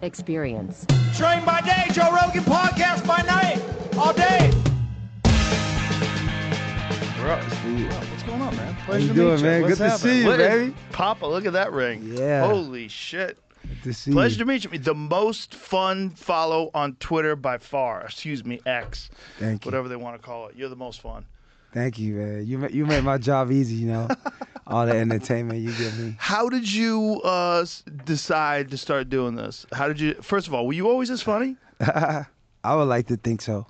experience. Train by day, Joe Rogan podcast by night, all day. What's going on, man? How Pleasure you to doing, meet you. man? What's Good to happening? see you, What is- baby. Papa, look at that ring. Yeah. Holy shit. Good to see Pleasure you. to meet you. The most fun follow on Twitter by far. Excuse me, X. Thank you. Whatever they want to call it. You're the most fun. Thank you, man. You made my job easy, you know. All the entertainment you give me. How did you decide to start doing this? How did you? First of all, were you always this funny? I would like to think so.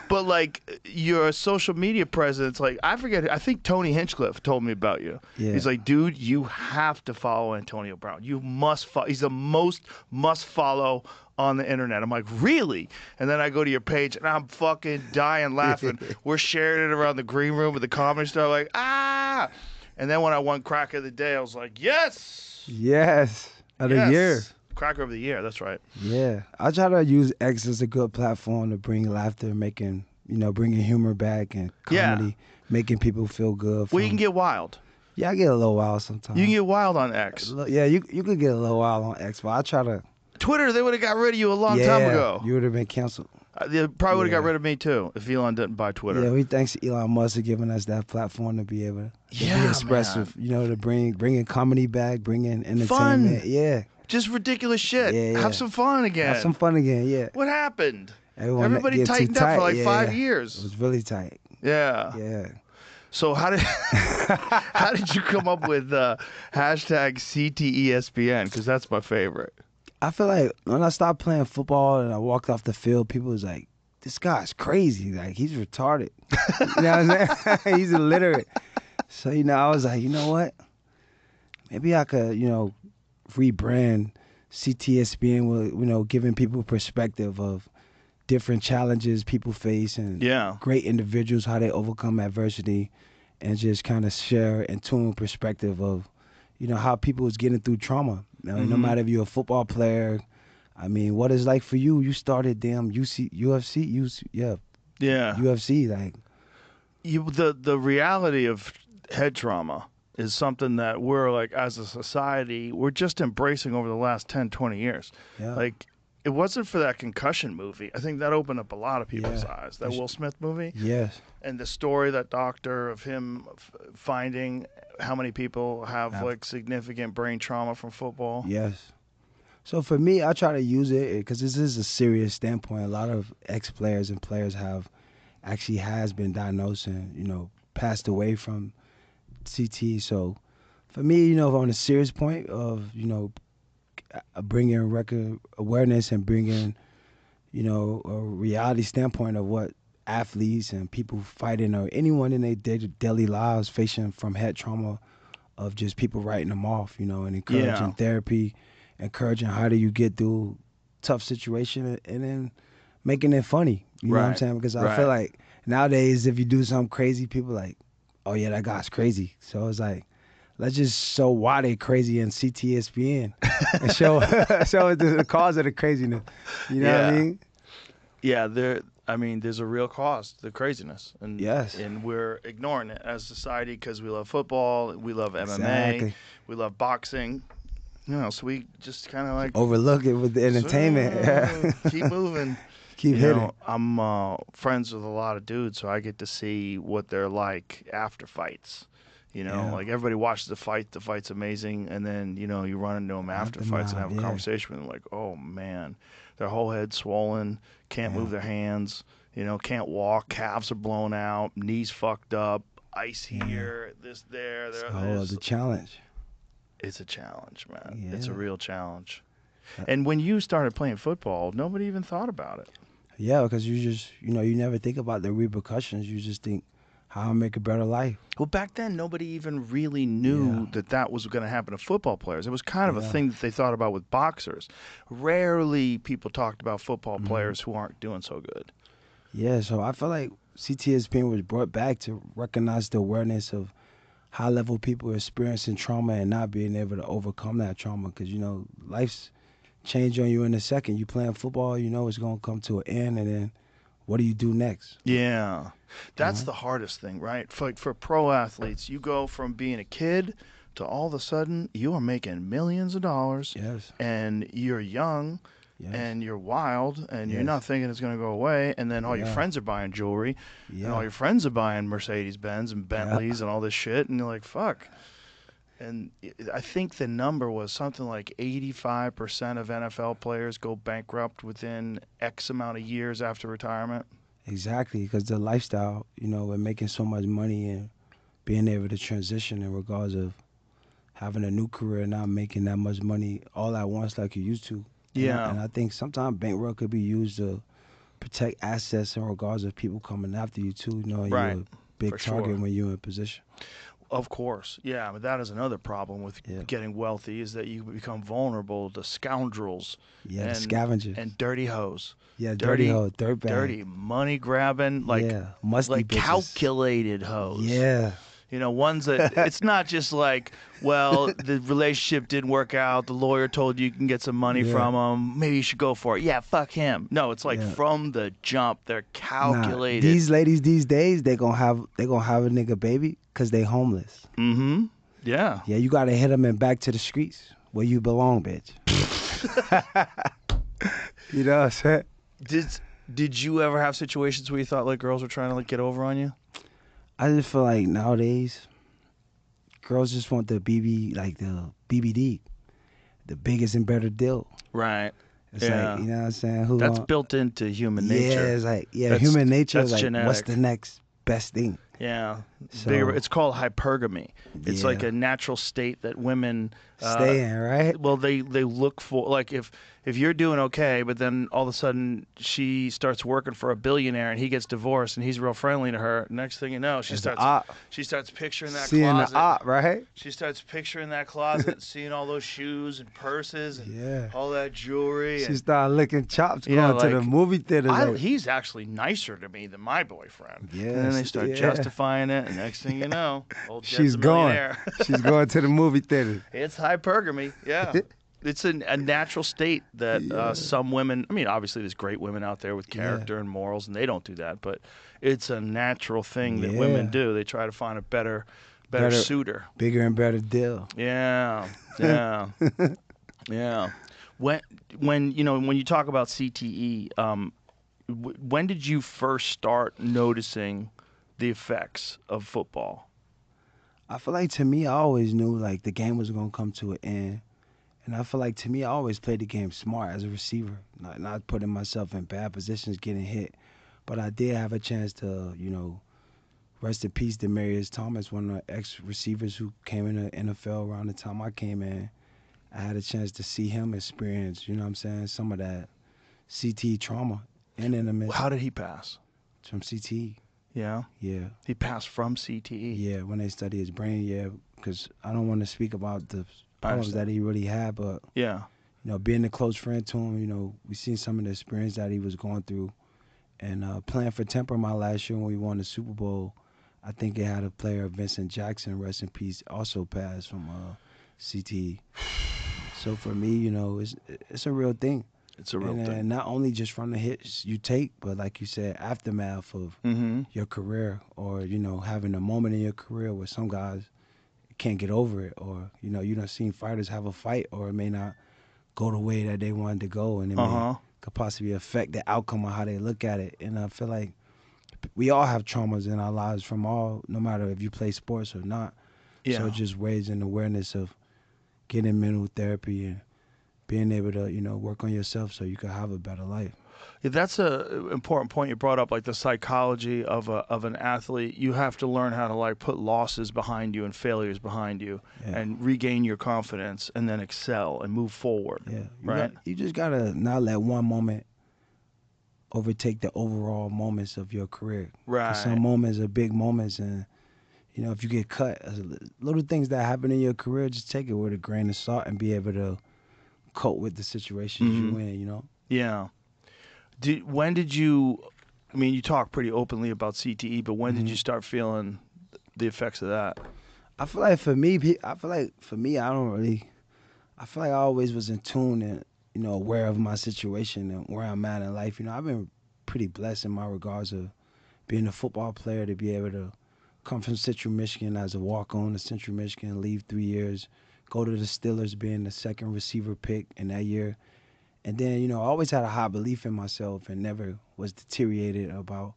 But like your social media presence, like I think Tony Hinchcliffe told me about you. Yeah. He's like, dude, you have to follow Antonio Brown. You must follow. He's the most must follow on the internet. I'm like, really? And then I go to your page and I'm fucking dying laughing. We're sharing it around the green room with the comedy star, like, ah. And then when I won Cracker of the Day, I was like, yes. Yes. Of the Yes. year. Cracker of the Year, that's right. Yeah. I try to use X as a good platform to bring laughter, bringing humor back and Yeah. comedy, making people feel good. Well, you can get wild. Yeah, I get a little wild sometimes. You can get wild on X. Yeah, you could get a little wild on X, but I try to. Twitter, they would have got rid of you a long time ago. You would have been canceled. They probably would have Yeah. got rid of me too if Elon didn't buy Twitter. Yeah, we thanks to Elon Musk for giving us that platform to be able to Yeah, be expressive. man. You know, to bringing comedy back, bringing entertainment. Yeah, Just ridiculous shit. Yeah, yeah. Have some fun again. have some fun again. Yeah, What happened? Everyone Everybody get too tightened up for tight. like Yeah, 5 It years. was really tight. Yeah. Yeah. So how did how did you come up with hashtag CTESPN? Because that's my favorite. I feel like when I stopped playing football and I walked off the field, people was like, "This guy's crazy. Like he's retarded." You know what I'm saying? He's illiterate. So I was like, you know what? Maybe I could, rebrand CTSPN with, giving people perspective of different challenges people face and Yeah. great individuals, how they overcome adversity, and just kind of share and tune perspective of, how people is getting through trauma. No matter if you're a football player, I mean, what it's like for you. You started UFC, Yeah. UFC, like. The reality of head trauma is something that we're like, as a society, we're just embracing over the last 10, 20 years. Yeah. Like, it wasn't for that concussion movie. I think that opened up a lot of people's Yeah. eyes. That Will Smith movie. Yes. And the story, that doctor, of him finding how many people have like significant brain trauma from football. Yes. So for me, I try to use it because this is a serious standpoint. A lot of ex-players and players has been diagnosed and, passed away from CT. So for me, on a serious point of, bringing record awareness and bringing, a reality standpoint of what athletes and people fighting or anyone in their daily lives facing from head trauma, of just people writing them off, and encouraging therapy, encouraging how do you get through tough situation and then making it funny. You know what I'm saying? Because I feel like nowadays if you do something crazy, people are like, oh yeah, that guy's crazy. So it's like, let's just show why they crazy in CTSPN and show the cause of the craziness. You know what I mean? Yeah, there's a real cause to the craziness, and Yes. and we're ignoring it as a society because we love football, we love MMA, Exactly. we love boxing, so we just kind of like Overlook it with the entertainment. keep moving. Keep hitting. I'm friends with a lot of dudes, so I get to see what they're like after fights. Like everybody watches the fight. The fight's amazing, and then you run into them after fights and have a conversation with them. Like, oh man, their whole head's swollen, can't move their hands, can't walk, calves are blown out, knees fucked up, ice here, this there. Oh, the challenge. It's a challenge, man. Yeah. It's a real challenge. And when you started playing football, nobody even thought about it. Yeah, because you just, you never think about the repercussions. You just think, how I make a better life. Well, back then, nobody even really knew that was going to happen to football players. It was kind of a thing that they thought about with boxers. Rarely people talked about football players who aren't doing so good. Yeah, so I feel like CTSPN was brought back to recognize the awareness of high-level people experiencing trauma and not being able to overcome that trauma. Because, life's change on you in a second. You playing football, it's going to come to an end, and then what do you do next? Yeah. That's the hardest thing, right? For pro athletes, you go from being a kid to all of a sudden you are making millions of dollars. Yes. And you're young. Yes. And you're wild, and you're Yes. not thinking it's going to go away, and then all your Yeah. friends are buying jewelry, Yeah. and all your friends are buying Mercedes-Benz and Bentleys and all this shit, and you're like, fuck. And I think the number was something like 85% of NFL players go bankrupt within X amount of years after retirement. Exactly, because the lifestyle, you know, we're making so much money and being able to transition in regards of having a new career, not making that much money all at once like you used to. And I think sometimes bankroll could be used to protect assets in regards of people coming after you too. You know, Right. you're a big For target sure. when you're in position. Of course, yeah, but that is another problem with getting wealthy is that you become vulnerable to scoundrels, Yeah, and the scavengers and dirty hoes. Yeah, dirty hoe, dirtbag. Dirty money grabbing, like musty like bitches. calculated hoes. Yeah. You know, ones that it's not just like, well, the relationship didn't work out. The lawyer told you can get some money from him. Maybe you should go for it. Yeah, fuck him. No, it's like from the jump, they're calculated. Nah, these ladies these days, they gonna have a nigga baby because they homeless. Mm-hmm. Yeah. Yeah, you gotta hit them and back to the streets where you belong, bitch. You know what I'm saying? Did you ever have situations where you thought like girls were trying to like get over on you? I just feel like nowadays, girls just want the the BBD, the biggest and better deal. Right. It's like, you know what I'm saying? That's built into human nature. Yeah, it's like, human nature is like, genetic. what's the next best thing? Yeah. So, it's called hypergamy. It's like a natural state that women stay in, right? Well, they look for, like, if you're doing okay, but then all of a sudden she starts working for a billionaire and he gets divorced and he's real friendly to her. Next thing you know, she starts picturing that seeing closet. The op, right? She starts picturing that closet, seeing all those shoes and purses and all that jewelry. She started licking chops going to the movie theater. He's actually nicer to me than my boyfriend. Yeah, and then they start justifying it, and next thing you know, old Jed's she's a going. millionaire. She's going to the movie theater. It's hypergamy, yeah. It's a natural state that some women, I mean, obviously there's great women out there with character and morals, and they don't do that, but it's a natural thing that women do. They try to find a better suitor. Bigger and better deal. Yeah, yeah, yeah. When you talk about CTE, when did you first start noticing the effects of football? I feel like, to me, I always knew like the game was gonna come to an end. And I feel like, to me, I always played the game smart as a receiver, not putting myself in bad positions, getting hit. But I did have a chance to, rest in peace, Demaryius Thomas, one of the ex-receivers who came in the NFL around the time I came in. I had a chance to see him experience, some of that CTE trauma. And in the midst. How did he pass? From CTE. Yeah? Yeah. He passed from CTE? Yeah, when they study his brain, because I don't want to speak about the problems that he really had, but being a close friend to him, we seen some of the experience that he was going through, and playing for Temple my last year when we won the Super Bowl, I think it had a player, Vincent Jackson, rest in peace, also passed from CTE. So for me, it's a real thing. It's a real thing. And not only just from the hits you take, but like you said, aftermath of your career, or having a moment in your career where some guys can't get over it, or you done seen fighters have a fight, or it may not go the way that they wanted to go, and it could possibly affect the outcome of how they look at it. And I feel like we all have traumas in our lives no matter if you play sports or not. So it just raising awareness of getting mental therapy and being able to work on yourself so you can have a better life. Yeah, that's an important point you brought up, like the psychology of an athlete. You have to learn how to like put losses behind you and failures behind you and regain your confidence and then excel and move forward. Yeah, right? You just got to not let one moment overtake the overall moments of your career. Right. Some moments are big moments, and if you get cut, little things that happen in your career, just take it with a grain of salt and be able to cope with the situations you're in, Yeah. When did you, I mean, you talk pretty openly about CTE, but when did you start feeling the effects of that? I feel like for me, I feel like I always was in tune and, aware of my situation and where I'm at in life. I've been pretty blessed in my regards of being a football player to be able to come from Central Michigan as a walk-on to Central Michigan, leave 3 years, go to the Steelers being the second receiver pick in that year. And then, I always had a high belief in myself and never was deteriorated about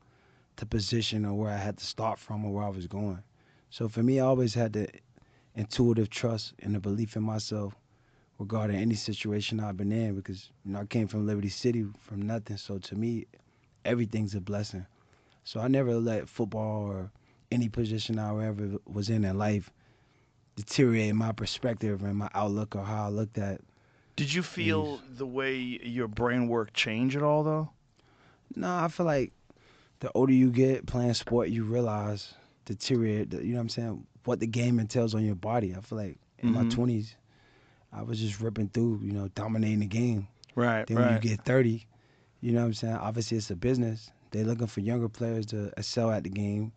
the position or where I had to start from or where I was going. So for me, I always had the intuitive trust and the belief in myself regarding any situation I've been in because, I came from Liberty City from nothing. So to me, everything's a blessing. So I never let football or any position I ever was in life deteriorate my perspective and my outlook or how I looked at. Did you feel the way your brain work change at all, though? No, I feel like the older you get playing sport, you realize deteriorate, you know what I'm saying, what the game entails on your body. I feel like in my 20s, I was just ripping through, dominating the game. Right, Then when you get 30, you know what I'm saying, obviously it's a business. They're looking for younger players to excel at the game.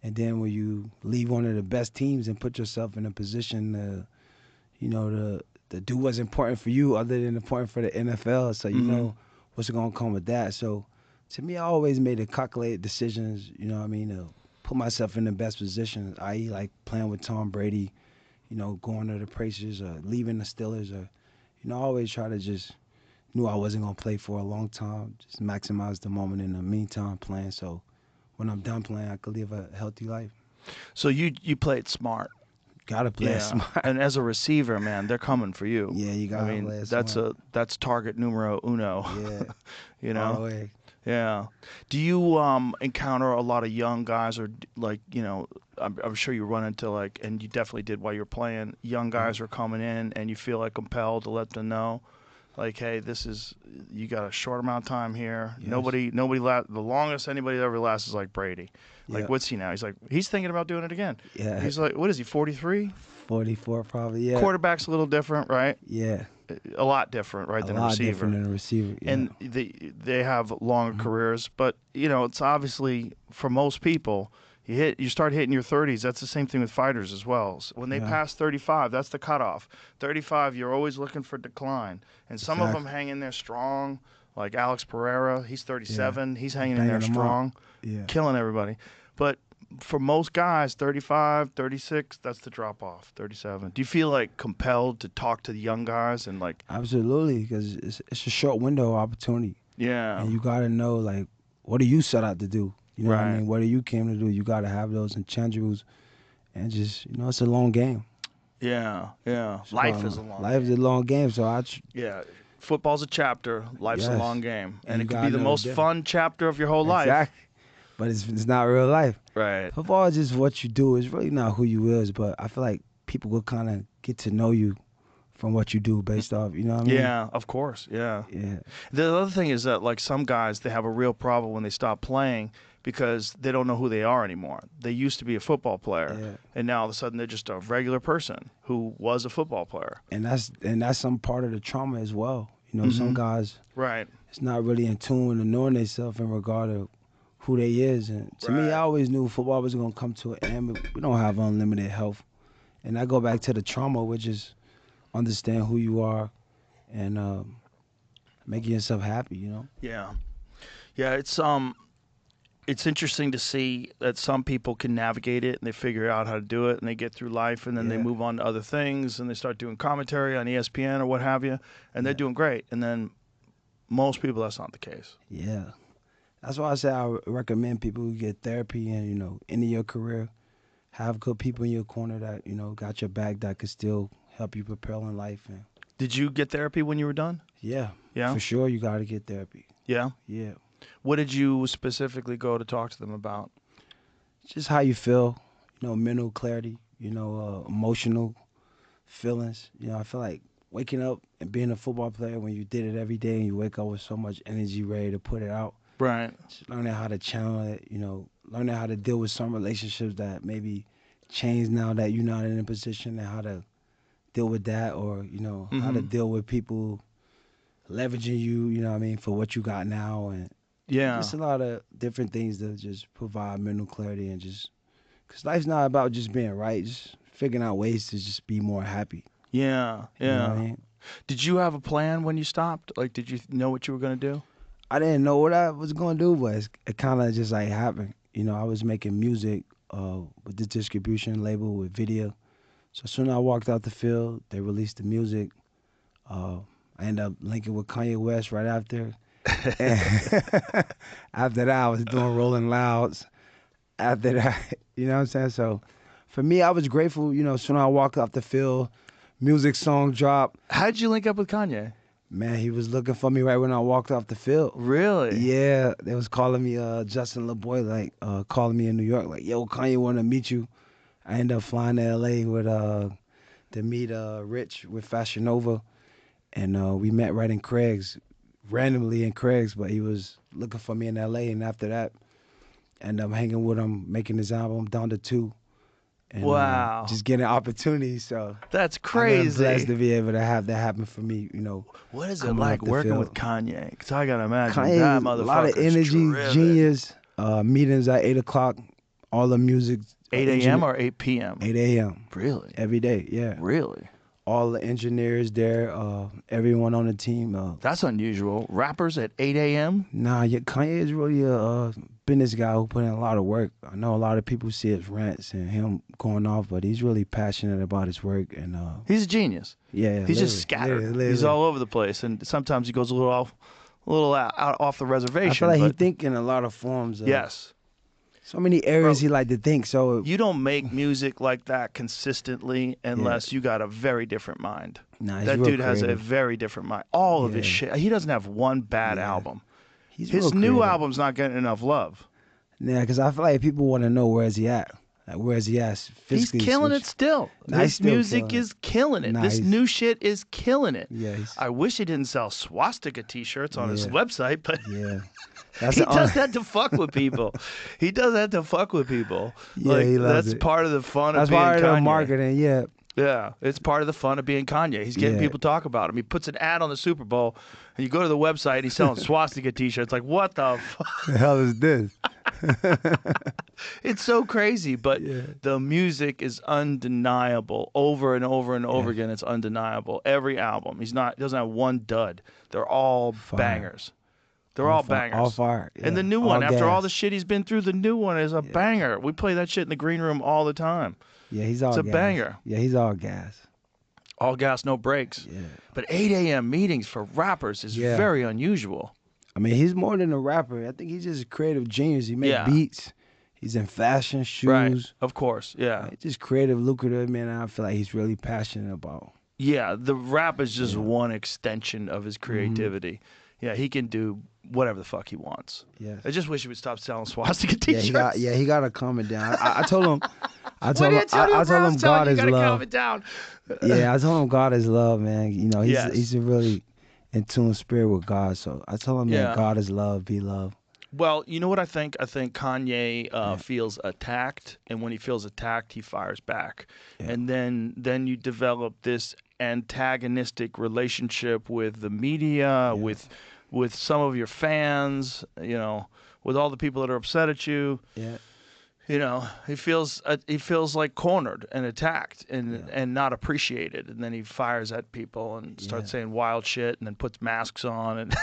And then when you leave one of the best teams and put yourself in a position to do what's important for you other than important for the NFL, so you know what's going to come with that. So to me, I always made a calculated decisions, to put myself in the best position, i.e. like playing with Tom Brady, going to the Pacers or leaving the Steelers or, I always try to just knew I wasn't going to play for a long time, just maximize the moment in the meantime playing. So when I'm done playing, I could live a healthy life. So you played smart. Gotta play smart. And as a receiver, man, they're coming for you. Yeah, you gotta play smart. That's target numero uno. Yeah. All the way. Yeah. Do you encounter a lot of young guys or like, I'm sure you run into and you definitely did while you're playing, young guys are coming in and you feel like compelled to let them know like, hey, you got a short amount of time here. Yes. The longest anybody ever lasts is like Brady. Like, Yep. what's he now? He's like, he's thinking about doing it again. Yeah. He's like, what is he, 43? 44 probably, yeah. Quarterback's a little different, right? Yeah. A lot different, right, than a receiver. Different than a receiver, yeah. And they have longer careers, but, it's obviously, for most people, you start hitting your 30s. That's the same thing with fighters as well. So when they pass 35, that's the cutoff. 35, you're always looking for decline. And some of them hang in there strong, like Alex Pereira. He's 37. He's hanging in there strong, killing everybody. But for most guys, 35, 36, that's the drop-off, 37. Do you feel, compelled to talk to the young guys and, Absolutely, because it's a short window of opportunity. Yeah. And you got to know, what are you set out to do? You know what I mean? What are you came to do? You got to have those intangibles and just, it's a long game. Yeah, yeah. Life is a long game. Life is a long game, so Yeah. Football's a chapter. Life's a long game. And it you can be the most fun chapter of your whole life. Exactly. But it's not real life. Right. Football is just what you do. It's really not who you is, but I feel like people will kind of get to know you from what you do based off, you know what I mean? Yeah, of course, yeah. Yeah. The other thing is that, some guys, they have a real problem when they stop playing because they don't know who they are anymore. They used to be a football player, and now all of a sudden they're just a regular person who was a football player. And that's some part of the trauma as well. Some guys, it's not really in tune to knowing themselves in regard to who they is. And to me, I always knew football was going to come to an end, but we don't have unlimited health. And I go back to the trauma, which is understand who you are and making yourself happy, Yeah. Yeah, it's interesting to see that some people can navigate it and they figure out how to do it and they get through life and then they move on to other things and they start doing commentary on ESPN or what have you, and they're doing great. And then most people, that's not the case. Yeah. That's why I say I recommend people who get therapy and, end of your career, have good people in your corner that, got your back that could still help you propel in life. And did you get therapy when you were done? Yeah. Yeah? For sure, you got to get therapy. Yeah? Yeah. What did you specifically go to talk to them about? Just how you feel, mental clarity, emotional feelings. I feel like waking up and being a football player when you did it every day and you wake up with so much energy ready to put it out. Right. Just learning how to channel it, learning how to deal with some relationships that maybe change now that you're not in a position and how to deal with that or, how to deal with people leveraging you, for what you got now and just a lot of different things that just provide mental clarity and just because life's not about just being right, just figuring out ways to just be more happy. Yeah, yeah. You know what I mean? Did you have a plan when you stopped? Did you know what you were going to do? I didn't know what I was going to do, but it kind of just happened. I was making music with the distribution label with video. So as soon as I walked out the field, they released the music. I ended up linking with Kanye West right after. And after that, I was doing Rolling Louds. After that, you know what I'm saying? So for me, I was grateful, as soon as I walked off the field, music song drop. How'd you link up with Kanye? Man, he was looking for me right when I walked off the field. Really? Yeah, they was calling me, Justin LeBoy, calling me in New York, like, yo, Kanye want to meet you. I ended up flying to L.A. with to meet Rich with Fashion Nova, and we met right in Craig's, randomly in Craig's, but he was looking for me in L.A., and after that, ended up hanging with him, making his album Down to 2. And, wow. Just getting opportunities. So that's crazy. I'm blessed to be able to have that happen for me. What is it like working with Kanye? Because I gotta imagine Kanye, that motherfucker's a lot of energy, driven. genius. Meetings at 8 o'clock. All the music. 8 a.m. or 8 p.m. 8 a.m. Really? Every day. Yeah. Really? All the engineers there. Everyone on the team. That's unusual. Rappers at 8 a.m. Nah, Kanye is really a business guy who put in a lot of work. I know a lot of people see his rants and him going off, but he's really passionate about his work. And he's a genius. Yeah, he's just scattered. Literally. He's all over the place, and sometimes he goes a little out off the reservation. I feel like he think in a lot of forms. Yes. So many areas he like to think. So you don't make music like that consistently unless you got a very different mind. Nah, that dude creative. has a very different mind. All of his shit. He doesn't have one bad album. His new album's not getting enough love. Yeah, because I feel like people want to know where is he at. Like, where is he at physically? He's killing it still. His music is killing it. This new shit is killing it. Yeah, I wish he didn't sell swastika T-shirts on his website, but he does that to fuck with people. He does that to fuck with people. Yeah, like, he loves that's it. part of the fun that's of being Kanye. That's part of the marketing, yeah. Yeah, it's part of the fun of being Kanye. He's getting people talk about him. He puts an ad on the Super Bowl, and you go to the website, he's selling swastika T-shirts. Like, what the fuck? The hell is this? It's so crazy, but the music is undeniable. Over and over and over again, it's undeniable. Every album, doesn't have one dud. They're all bangers. They're all bangers. All fire. Yeah. And the new one, after all the shit he's been through, the new one is a banger. We play that shit in the green room all the time. Yeah, he's all It's a gas. banger. Yeah, he's all gas. All gas, no breaks. Yeah. But 8 a.m. meetings for rappers is very unusual. I mean, he's more than a rapper. I think he's just a creative genius. He makes beats. He's in fashion, shoes. Right, of course, yeah. Just creative, lucrative, man. I feel like he's really passionate about. Yeah, the rap is just one extension of his creativity. Yeah, he can do whatever the fuck he wants. Yeah. I just wish he would stop selling swastika T-shirts. He got to calm it down. I told him. I told him God God is love. love. Calm it down. Yeah, I told him God is love, man. He's a really in tune spirit with God. So I told him, man, God is love, be love. Well, you know what I think? I think Kanye feels attacked, and when he feels attacked, he fires back. Yeah. And then you develop this antagonistic relationship with the media, with some of your fans, with all the people that are upset at you. Yeah. He feels like cornered and attacked and not appreciated, and then he fires at people and starts saying wild shit, and then puts masks on, and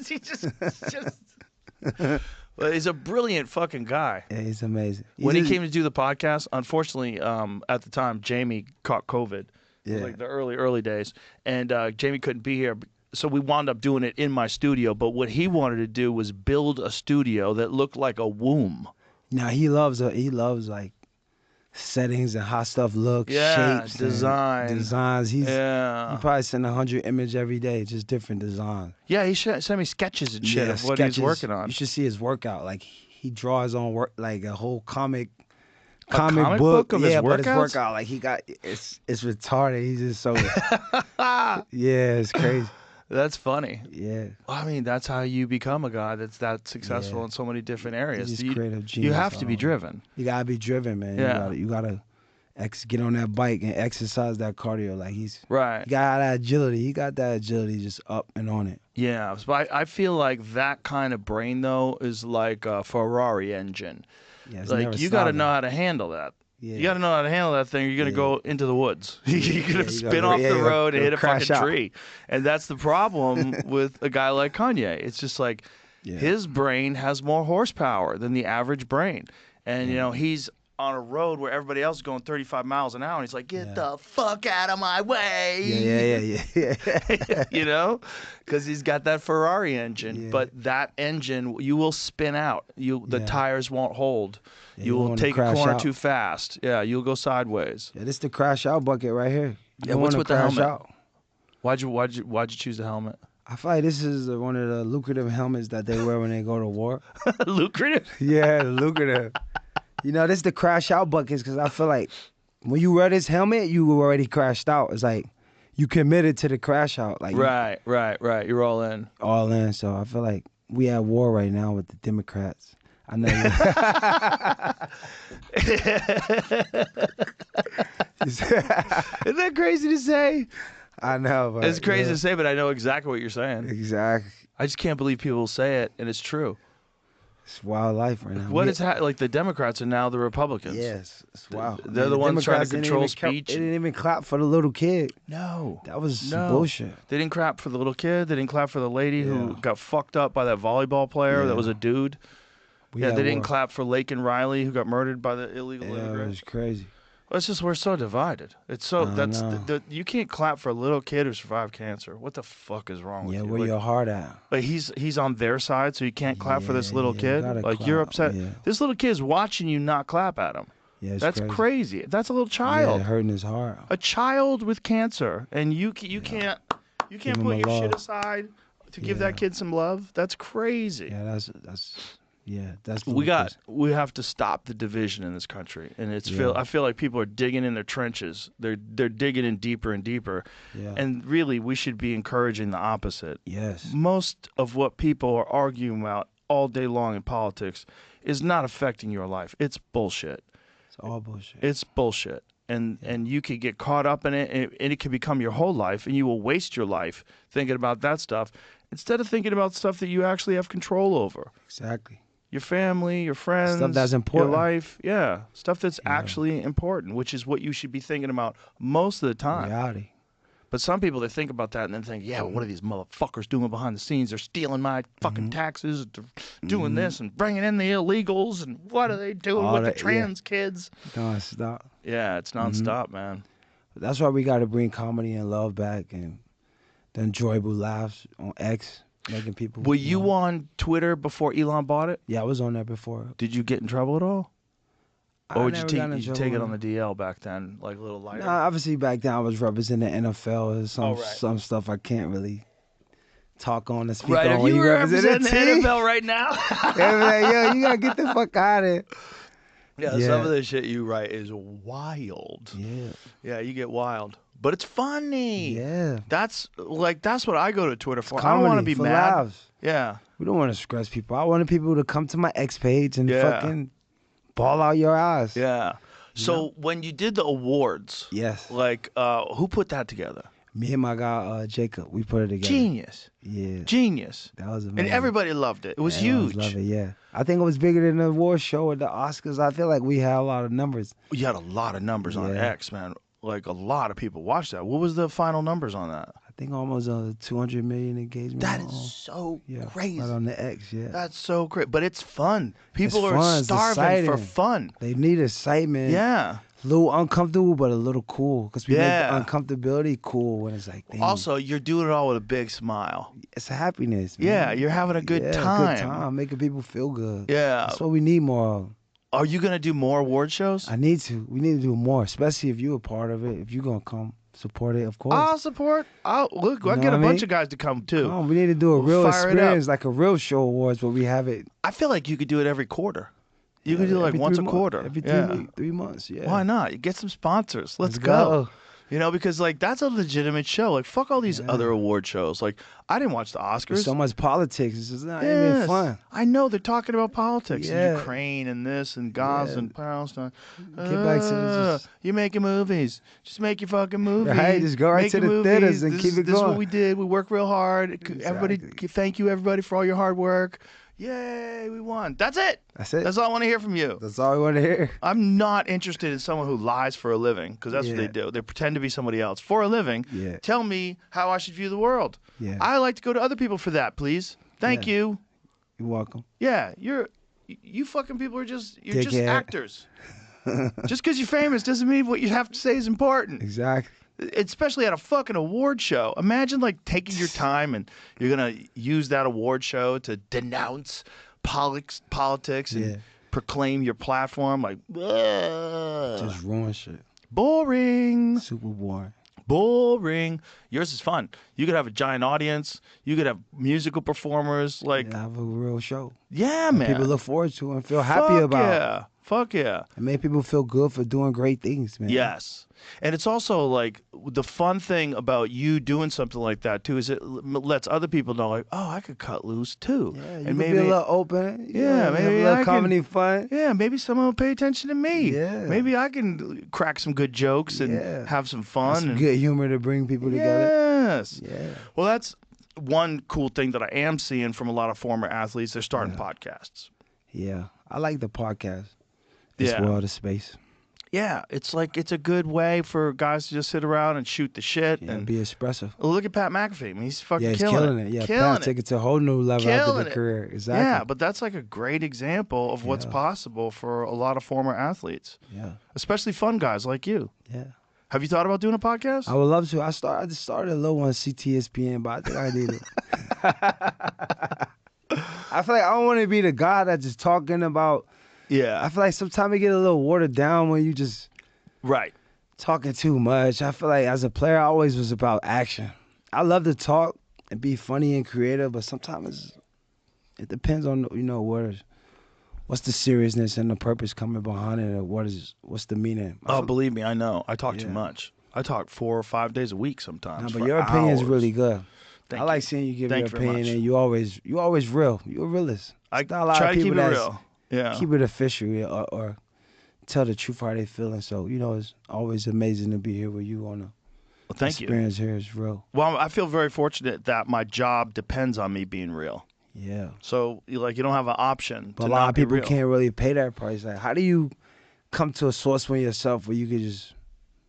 he just. But he's a brilliant fucking guy. Yeah, he's amazing. When he came to do the podcast, unfortunately, at the time, Jamie caught COVID. Yeah. Like the early days, and Jamie couldn't be here. So we wound up doing it in my studio. But what he wanted to do was build a studio that looked like a womb. Now he loves like settings and how stuff looks, shapes, designs. He probably send 100 images every day, just different designs. Yeah, he sent me sketches and shit of what he's working on. You should see his workout. Like he draws on work, like a whole comic book of his workouts? But his workout, like it's retarded. He's just so it's crazy. That's funny. Yeah. I mean, that's how you become a guy that's that successful in so many different areas. He's creative genius. You have to be driven. You gotta be driven, man. Yeah. You gotta get on that bike and exercise that cardio. Like he's right. He got that agility. He got that agility just up and on it. Yeah. But I feel like that kind of brain though is like a Ferrari engine. Yeah, like you got to know how to handle that. Yeah. You got to know how to handle that thing. Or you're going to go into the woods. You're going to spin off the road and hit a fucking tree. And that's the problem with a guy like Kanye. It's just like his brain has more horsepower than the average brain. And, he's on a road where everybody else is going 35 miles an hour, and he's like, "Get the fuck out of my way!" Yeah. You know, because he's got that Ferrari engine. Yeah. But that engine, you will spin out. The tires won't hold. Yeah, you will take a crash corner out. too fast. Yeah, you'll go sideways. Yeah, this is the crash out bucket right here. Yeah, what's with the helmet? Why'd you choose the helmet? I feel like this is one of the lucrative helmets that they wear when they go to war. Lucrative? Yeah, lucrative. You know, this is the crash out buckets because I feel like when you wear this helmet, you already crashed out. It's like you committed to the crash out. Like Right. You're all in. All in. So I feel like we at war right now with the Democrats. I know. Isn't that crazy to say? I know. But, It's crazy to say, but I know exactly what you're saying. Exactly. I just can't believe people say it, and it's true. It's wild life right now. What is like the Democrats are now the Republicans? Yes, it's wild. They're the ones trying to control speech. They didn't even clap for the little kid. No. That was some bullshit. They didn't clap for the little kid. They didn't clap for the lady who got fucked up by that volleyball player that was a dude. They didn't clap for Lake and Riley who got murdered by the illegal immigrant. It was crazy. Well, it's just we're so divided. It's so you can't clap for a little kid who survived cancer. What the fuck is wrong with you? Yeah, where your heart at? Like he's on their side, so you can't clap for this little kid. Like you're upset. Yeah. This little kid's watching you not clap at him. Yeah, that's crazy. That's a little child. Yeah, hurting his heart. A child with cancer, and you can't put your shit aside to give that kid some love. That's crazy. Yeah, that's we have to stop the division in this country, and I feel like people are digging in their trenches. They're digging in deeper and deeper, and really we should be encouraging the opposite. Yes. Most of what people are arguing about all day long in politics is not affecting your life. It's bullshit. It's all bullshit. It's bullshit. And you could get caught up in it, and it can become your whole life, and you will waste your life thinking about that stuff instead of thinking about stuff that you actually have control over. Exactly. Your family, your friends, stuff that's important. Your life, stuff that's actually important, which is what you should be thinking about most of the time. Reality. But some people, they think about that and then think, well, what are these motherfuckers doing behind the scenes? They're stealing my fucking taxes, they're doing this and bringing in the illegals, and what are they doing with the trans kids? Non-stop. Yeah, it's nonstop, man. That's why we got to bring comedy and love back, and the enjoyable laughs on X. Making people. Were you on Twitter before Elon bought it? Yeah, I was on there before. Did you get in trouble at all? Or did you take it on the the DL back then, like a little lighter? Nah, obviously back then I was representing the NFL. There's some stuff I can't really talk on and speak on. If when you you were represent representing the NFL right now. Yo, you gotta get the fuck out of it. Yeah, some of the shit you write is wild. Yeah. Yeah, you get wild. But it's funny. Yeah. That's what I go to Twitter for. Comedy, I don't want to be mad. Laughs. Yeah. We don't want to stress people. I wanted people to come to my X page and fucking ball out your eyes. Yeah. So when you did the awards, who put that together? Me and my guy Jacob, we put it together. Genius. Yeah. Genius. That was amazing. And everybody loved it. It was huge. Love it, yeah. I think it was bigger than the award show or the Oscars. I feel like we had a lot of numbers. You had a lot of numbers on X, man. Like a lot of people watched that. What was the final numbers on that? I think almost 200 million engagement. That is so crazy. Right on the X, That's so great. But it's fun. People are starving for fun. They need excitement. Yeah. A little uncomfortable, but a little cool. Because we make the uncomfortability cool when it's like, dang. Also, you're doing it all with a big smile. It's a happiness, man. Yeah, you're having a good time. Good time, making people feel good. Yeah. That's what we need more of. Are you going to do more award shows? I need to. We need to do more, especially if you're a part of it. If you're going to come support it, of course. I'll support. I'll get a bunch of guys to come, too. We need to do a real experience, like a real show awards where we have it. I feel like you could do it every quarter. You could do like once a quarter. Every 3 months, yeah. Why not? You get some sponsors. Let's go. You know, because like that's a legitimate show. Like fuck all these other award shows. Like I didn't watch the Oscars. There's so much politics. It's just not even fun. I know they're talking about politics and Ukraine and this and Gaza and Palestine. Get back to you're making movies. Just make your fucking movie. Right, just go right to the theaters and keep it going. This is what we did. We work real hard. Exactly. Everybody, thank you everybody for all your hard work. Yay, we won. That's it. That's it. That's all I want to hear from you. That's all I want to hear. I'm not interested in someone who lies for a living, because that's what they do. They pretend to be somebody else for a living. Yeah. Tell me how I should view the world. Yeah. I like to go to other people for that, please. Thank you. You're welcome. Yeah, you fucking people are just actors. Just because you're famous doesn't mean what you have to say is important. Exactly. Especially at a fucking award show. Imagine like taking your time and you're gonna use that award show to denounce politics and proclaim your platform. Like, Just ruin shit. Boring. Super boring. Boring. Yours is fun. You could have a giant audience. You could have musical performers. Like, have a real show. Yeah, that man. People look forward to and feel happy about. Yeah. Fuck yeah. And make people feel good for doing great things, man. Yes. And it's also like the fun thing about you doing something like that too is it lets other people know like, oh, I could cut loose too. Yeah, you and maybe be a little open. Yeah, maybe have a little comedy fun. Yeah, maybe someone will pay attention to me. Yeah. Maybe I can crack some good jokes and have some fun. Some good humor to bring people together. Yes. Yeah. Well, that's one cool thing that I am seeing from a lot of former athletes. They're starting podcasts. Yeah. I like the podcast. This world of space. Yeah, it's like it's a good way for guys to just sit around and shoot the shit and be expressive. Look at Pat McAfee. I mean, he's fucking killing it. Yeah, Pat take it to a whole new level after the career. Exactly. Yeah, but that's like a great example of what's possible for a lot of former athletes. Yeah. Especially fun guys like you. Yeah. Have you thought about doing a podcast? I would love to. I just started a little one CTSPN, but I think I need it. I feel like I don't want to be the guy that's just talking about. Yeah. I feel like sometimes it get a little watered down when you just talking too much. I feel like as a player, I always was about action. I love to talk and be funny and creative, but sometimes it depends on what's the seriousness and the purpose coming behind it, or what's the meaning. Oh, believe me, I know. I talk too much. I talk 4 or 5 days a week sometimes. No, but your opinion is really good. I like seeing you give your opinion, and you always real. You're a realist. I try to keep it real. Yeah. Keep it official or tell the truth how they feeling. So, it's always amazing to be here with you on the experience here is real. Well, I feel very fortunate that my job depends on me being real. Yeah. So, you don't have an option. But a lot of people can't really pay that price. Like, how do you come to a source with yourself where you could just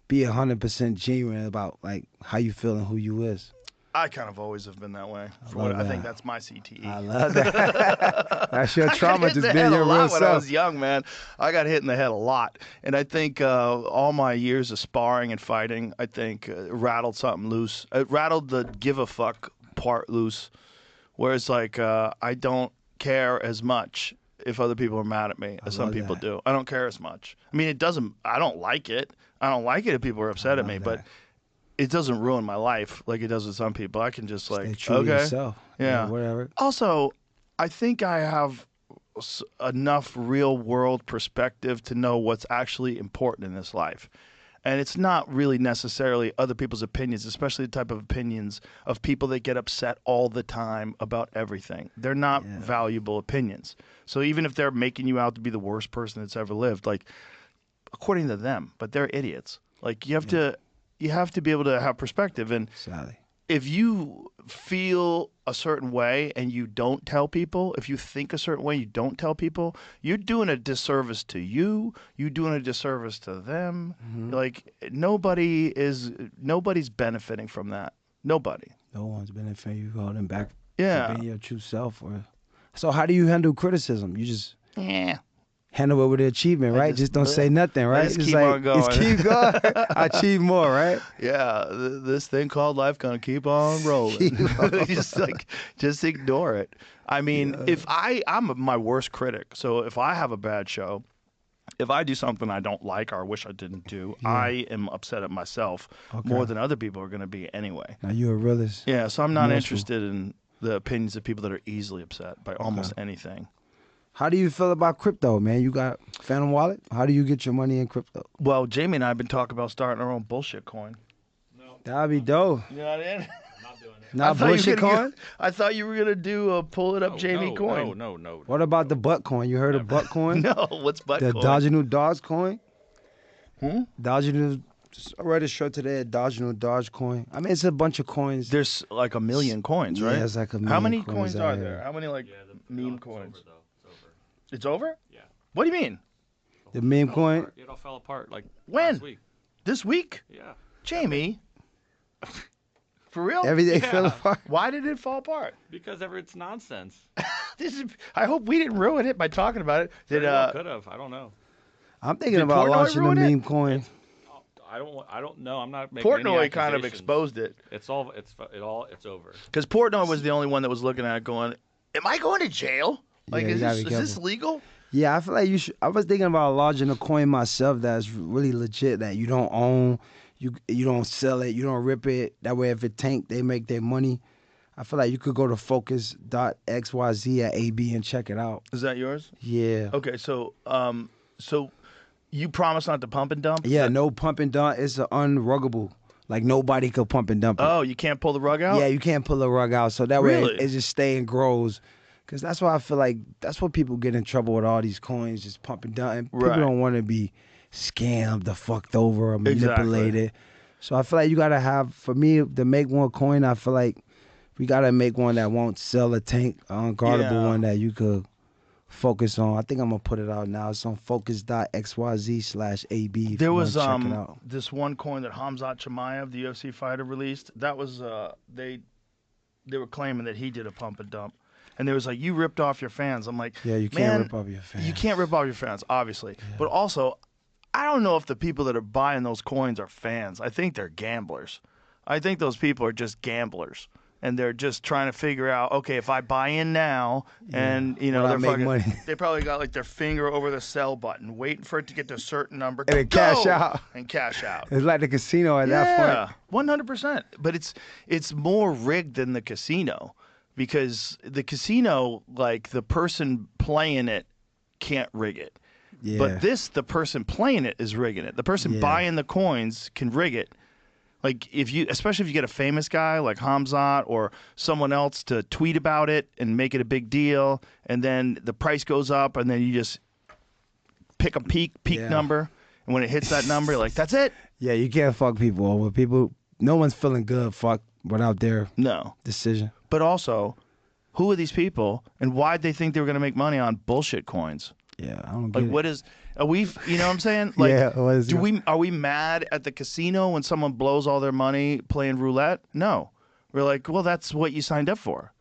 be 100% genuine about, like, how you feel and who you is? I kind of always have been that way. I think that's my CTE. I love that. That's your trauma, just being your real self. When I was young, man, I got hit in the head a lot. And I think all my years of sparring and fighting, I think rattled something loose. It rattled the give a fuck part loose. Whereas, like, I don't care as much if other people are mad at me as some people do. I don't care as much. I mean, I don't like it. I don't like it if people are upset at me, but it doesn't ruin my life like it does with some people. I can just stay true to yourself. Yeah. Whatever. Also, I think I have enough real world perspective to know what's actually important in this life. And it's not really necessarily other people's opinions, especially the type of opinions of people that get upset all the time about everything. They're not valuable opinions. So even if they're making you out to be the worst person that's ever lived, like, according to them, but they're idiots. Like, you have to be able to have perspective. And if you feel a certain way and you don't tell people, if you think a certain way, you don't tell people, you're doing a disservice to you. You're doing a disservice to them. Mm-hmm. Like, nobody's benefiting from that. Nobody. No one's benefiting. You holding back from being your true self. So how do you handle criticism? You just handle it with achievement, right? Just don't say nothing, right? Just keep on going. Just keep going. Achieve more, right? Yeah, this thing called life gonna keep on rolling. just ignore it. I mean, if I'm my worst critic. So if I have a bad show, if I do something I don't like or wish I didn't do, I am upset at myself more than other people are gonna be anyway. Now you're a realist. Yeah, so I'm not interested in the opinions of people that are easily upset by almost anything. How do you feel about crypto, man? You got Phantom Wallet? How do you get your money in crypto? Well, Jamie and I have been talking about starting our own bullshit coin. No. That'd be dope. You know what I mean? I'm not doing it. Not bullshit coin? I thought you were going to do a pull it up Jamie coin. No. What about the butt coin? You heard of butt coin? No, what's butt coin? The Dodginal Dodge coin? Dodginal, I read a shirt today, Dodginal Dodge coin. I mean, it's a bunch of coins. There's like a million coins, right? Yeah, it's like a million. How many coins are there? How many meme coins? It's over? Yeah. What do you mean? The meme coin? It all fell apart like when? last week. This week? Yeah. Jamie? For real? Everything fell apart. Why did it fall apart? Because it's nonsense. I hope we didn't ruin it by talking about it. Could have. I don't know. I'm thinking Did about Portnoy launching a ruin it? meme coin. I don't know. I'm not making any Portnoy kind of accusations. exposed it. It's over. Because Portnoy was the only one that was looking at it going, am I going to jail? Like, Yeah, you gotta is be this careful. legal? Yeah, I feel like you should. I was thinking about launching a coin myself that's really legit, that you don't own, you don't sell it, you don't rip it. That way, if it tank, they make their money. I feel like you could go to focus.xyz at AB and check it out. Is that yours? Yeah. Okay, so you promise not to pump and dump? Yeah, no pump and dump. It's unruggable. Like nobody could pump and dump it. Oh, you can't pull the rug out? Yeah, you can't pull a rug out. So that Really? way it just stay and grows. Because that's why I feel like that's what people get in trouble with all these coins, just pump and dump. And people Right. don't want to be scammed or fucked over or manipulated. So I feel like you got to have, for me, to make one coin, I feel like we got to make one that won't sell a tank, an unguardable Yeah. one that you could focus on. I think I'm going to put it out now. It's on focus.xyz/AB. There was check it out. this one coin that Hamzat Chimaev, the UFC fighter, released. That was they were claiming that he did a pump and dump, and they was like, you ripped off your fans. I'm like, Yeah, you can't man, rip off your fans. you can't rip off your fans, obviously, but also, I don't know if the people that are buying those coins are fans. I think they're gamblers. I think those people are just gamblers. And they're just trying to figure out, okay, if I buy in now, and Will I they're make fucking, money? they probably got like their finger over the sell button, waiting for it to get to a certain number, And then go! cash out. and cash out. It's like the casino at that point. 100%. But it's more rigged than the casino, because the casino, like the person playing it, can't rig it. Yeah. But the person playing it is rigging it. The person Yeah. buying the coins can rig it. Like especially if you get a famous guy like Hamzat or someone else to tweet about it and make it a big deal, and then the price goes up, and then you just pick a peak Yeah. number, and when it hits that number, you're like, that's it. Yeah, you can't fuck people over. No one's feeling good fuck without their No. decision. But also, who are these people, and why'd they think they were going to make money on bullshit coins? Yeah, I don't get Like, it. what is? Are we? You know what I'm saying? Like, Yeah, what is it? Are we mad at the casino when someone blows all their money playing roulette? No, we're like, well, that's what you signed up for.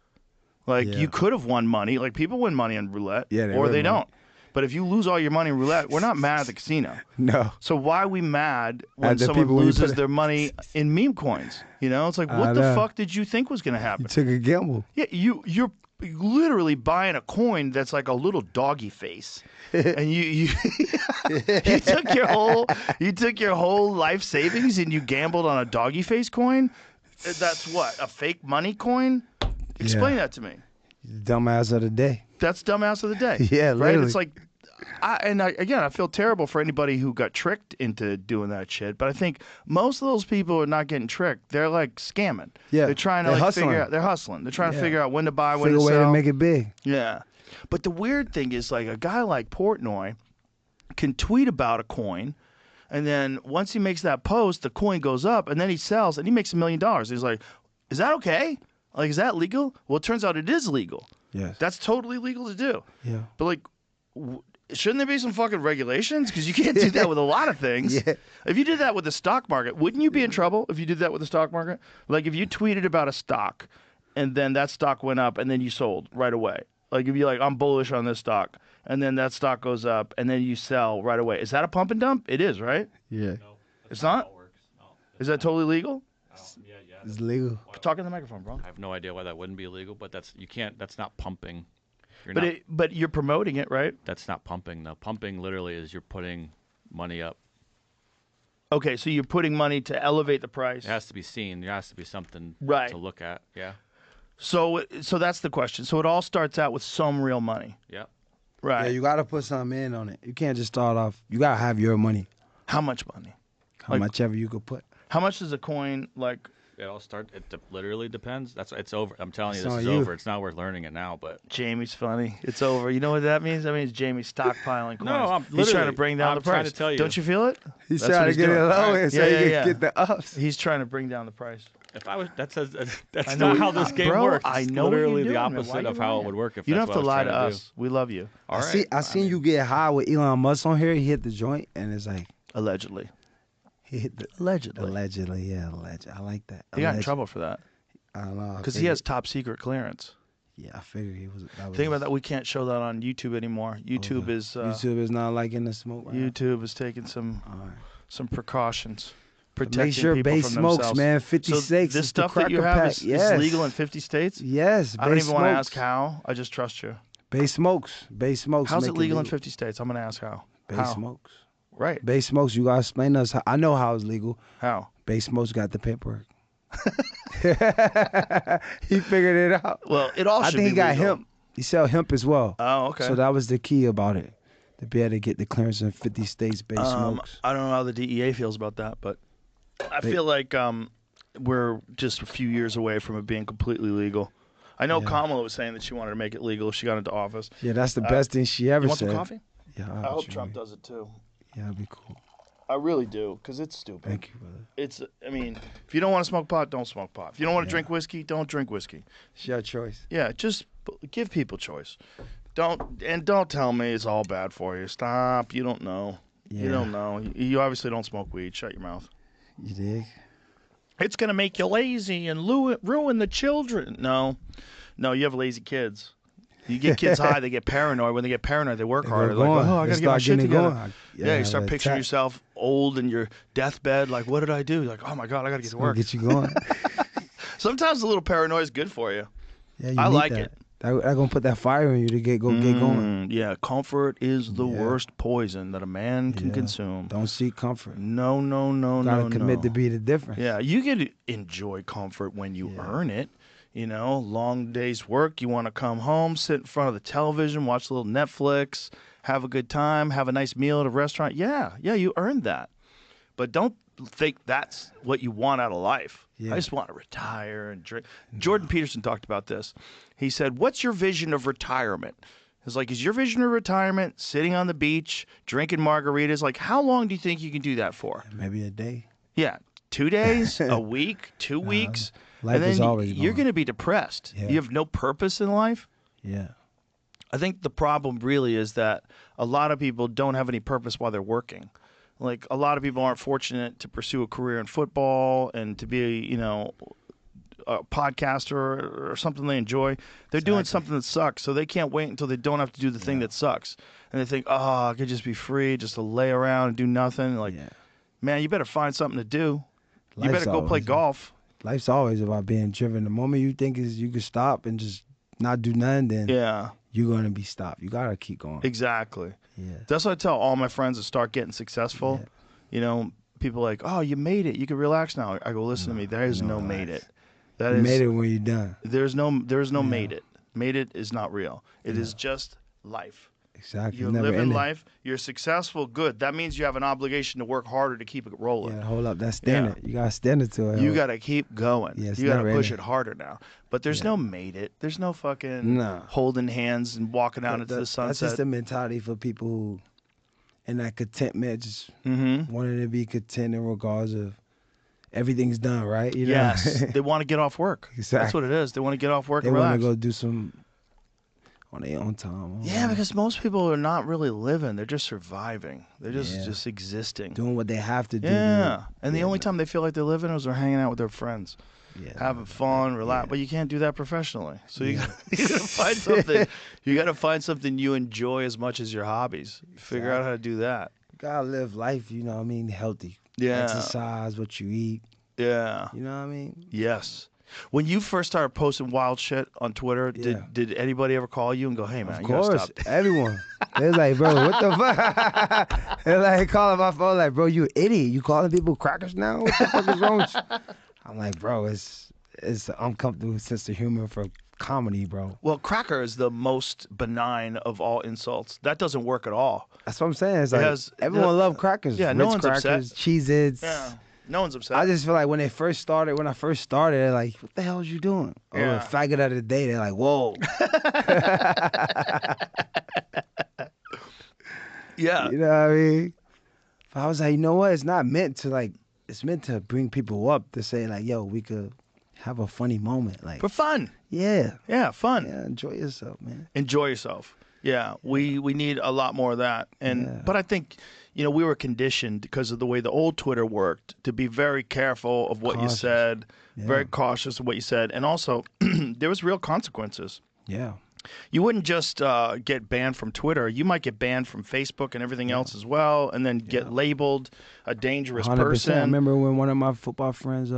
Like, Yeah. you could have won money. Like, people win money on roulette, Yeah, they or win they money. don't. But if you lose all your money in roulette, we're not mad at the casino. No. So why are we mad when At the someone people who loses put- their money in meme coins? You know, it's like, I what the know. fuck did you think was going to happen? You took a gamble. Yeah, you're literally buying a coin that's like a little doggy face, and you you took your whole life savings and you gambled on a doggy face coin. That's what, a fake money coin? Explain that to me. Dumbass of the day. That's dumbass of the day. Yeah, right. literally. It's like, again, I feel terrible for anybody who got tricked into doing that shit. But I think most of those people are not getting tricked. They're like scamming. Yeah, they're trying to they're like hustling. figure out. They're hustling. They're trying to Yeah. figure out when to buy, when Figure to a way sell. to make it big. Yeah. But the weird thing is, like, a guy like Portnoy can tweet about a coin, and then once he makes that post, the coin goes up, and then he sells, and he makes $1 million. He's like, is that okay? Like, is that legal? Well, it turns out it is legal. Yes. That's totally legal to do. Yeah. But, like, shouldn't there be some fucking regulations? Because you can't do that with a lot of things. Yeah. If you did that with the stock market, wouldn't you be in trouble if you did that with the stock market? Like, if you tweeted about a stock, and then that stock went up, and then you sold right away. Like, if you're like, I'm bullish on this stock, and then that stock goes up, and then you sell right away. Is that a pump and dump? It is, right? Yeah. No, It's that's not? how it works. No, Is that totally legal? yeah. It's legal. Talk in the microphone, bro. I have no idea why that wouldn't be illegal, but that's not pumping. But you're promoting it, right? That's not pumping. No, pumping literally is you're putting money up. Okay, so you're putting money to elevate the price. It has to be seen. There has to be something Right. to look at. Yeah. So that's the question. So it all starts out with some real money, Yeah. right? Yeah, you got to put something in on it. You can't just start off. You got to have your money. How much money? How Like- much ever you could put. How much does a coin like? It all start. Literally depends. It's over. I'm telling you, It's this on is you. over. It's not worth learning it now, but Jamie's funny. It's over. You know what that means? That means Jamie's stockpiling coins. No, I'm He's trying to literally- bring down I'm the price. trying to tell you. Don't you feel it? He's That's what trying to he's get doing. it low Alright. and so Yeah, he yeah, can yeah. get the ups. He's trying to bring down the price. if I was, that's I not know how you- this game bro, works. I It's know what you're literally doing, the man. Why opposite you of how it lying? would work. If You don't that's have to what I lie was to trying us. We love you. All right. I seen you get high with Elon Musk on here. He hit the joint and it's like Allegedly. he hit the Allegedly. allegedly. Yeah, alleged. I like that. He got in Alleged. trouble for that I don't know because he has top secret clearance. Yeah, I figured he was. That was Think about that. We can't show that on YouTube anymore. YouTube is YouTube is not like in the smoke. Right YouTube is taking some precautions, protecting Make sure people Bay from smokes, themselves. man. 56. So this is stuff the that you cracker have pack. is legal in 50 states. Yes, I don't Bay even want to ask smokes. how. I just trust you. Bay smokes. Bay smokes. How's make it legal in 50 states? I'm going to ask how. Bay How? smokes. Right. Bay smokes. You gotta explain to us. I know how it's legal. How? Bay smokes got the paperwork. He figured it out. Well, it all I should think be he got legal. hemp. He sell hemp as well. Oh, okay. So that was the key about it. To be able to get the clearance in 50 states. Bay smokes. I don't know how the DEA feels about that, but I feel like we're just a few years away from it being completely legal. I know Kamala was saying that she wanted to make it legal if she got into office. Yeah, that's the best thing she ever You want said. some coffee? Yeah, I hope Trump does it too. Yeah, that'd be cool. I really do, because it's stupid. Thank you, brother. It's, I mean, if you don't want to smoke pot, don't smoke pot. If you don't want to drink whiskey, don't drink whiskey. It's your choice. Yeah, just give people choice. Don't tell me it's all bad for you. Stop. You don't know. Yeah. You don't know. You obviously don't smoke weed. Shut your mouth. You dig? It's gonna make you lazy and ruin the children. No, you have lazy kids. You get kids high, they get paranoid. When they get paranoid, they work harder. Like, oh, I gotta get my shit together. Yeah, you start picturing yourself old in your deathbed. Like, what did I do? Like, oh my God, I gotta get to work. Get you going. Sometimes a little paranoia is good for you. Yeah, I need like that. it. That gonna put that fire in you to get going. Yeah, comfort is the worst poison that a man can consume. Don't seek comfort. No, Gotta commit to be the difference. Yeah, you can enjoy comfort when you earn it. You know, long day's work, you want to come home, sit in front of the television, watch a little Netflix, have a good time, have a nice meal at a restaurant. Yeah, you earned that. But don't think that's what you want out of life. Yeah. I just want to retire and drink. Jordan Peterson talked about this. He said, what's your vision of retirement? It's like, is your vision of retirement sitting on the beach, drinking margaritas? Like, how long do you think you can do that for? Maybe a day. Yeah, 2 days, a week, 2 weeks. Life and then is always you're going. going to be depressed. Yeah. You have no purpose in life. Yeah. I think the problem really is that a lot of people don't have any purpose while they're working. Like, a lot of people aren't fortunate to pursue a career in football and to be, a podcaster or something they enjoy. They're doing something that sucks, so they can't wait until they don't have to do the thing that sucks. And they think, oh, I could just be free, just to lay around and do nothing. Like, man, you better find something to do. You better go play golf. Life's always about being driven. The moment you think is you can stop and just not do nothing, then you're going to be stopped. You got to keep going. Exactly. Yeah. That's what I tell all my friends that start getting successful. Yeah. You know, people are like, oh, you made it. You can relax now. I go, listen to me. There is no made it. You made it when you're done. There's no made it. Made it is not real. It is just life. Exactly. You're living life. You're successful. Good. That means you have an obligation to work harder to keep it rolling. Yeah, hold up. That's standard. You got to stand it to it. You got to keep going. Yeah, you got to push it harder now. But there's no made it. There's no fucking holding hands and walking out into the sunset. That's just the mentality for people who, in that contentment, just wanting to be content in regards of everything's done, right? You know? Yes. They want to get off work. Exactly. That's what it is. They want to get off work and relax. They want to relax. go do some on their own time. Because most people are not really living. They're just surviving. They're just existing. Doing what they have to do. Yeah. And the only time they feel like they're living is they're hanging out with their friends. Yeah, having fun, relax, but you can't do that professionally. So you gotta find something. You gotta find something you enjoy as much as your hobbies. Figure out how to do that. You gotta live life, you know what I mean, healthy. Yeah. Exercise, what you eat. Yeah. You know what I mean? Yes. When you first started posting wild shit on Twitter, did anybody ever call you and go, "Hey man, of you course, gotta stop"? Everyone. They're like, bro, what the fuck? They're like calling my phone, like, bro, you an idiot. You calling people crackers now? What the fuck is wrong with you? I'm like, bro, it's an uncomfortable sense of humor for comedy, bro. Well, cracker is the most benign of all insults. That doesn't work at all. That's what I'm saying. It's like everyone loves crackers. Yeah, Ritz no one's crackers, upset. Cheez-Its. Yeah, no one's upset. I just feel like when I first started, they're like, what the hell is you doing? Or the faggot of the day, they're like, whoa. Yeah. You know what I mean? But I was like, you know what? It's not meant to it's meant to bring people up to say like, yo, we could have a funny moment. Like for fun. Yeah. Yeah, fun. Yeah, enjoy yourself, man. Enjoy yourself. Yeah, we need a lot more of that. But I think, we were conditioned because of the way the old Twitter worked to be very careful of what you said, very cautious of what you said. And also, there was real consequences. Yeah. You wouldn't just get banned from Twitter. You might get banned from Facebook and everything else as well, and then get labeled a dangerous 100%. person. I remember when one of my football friends,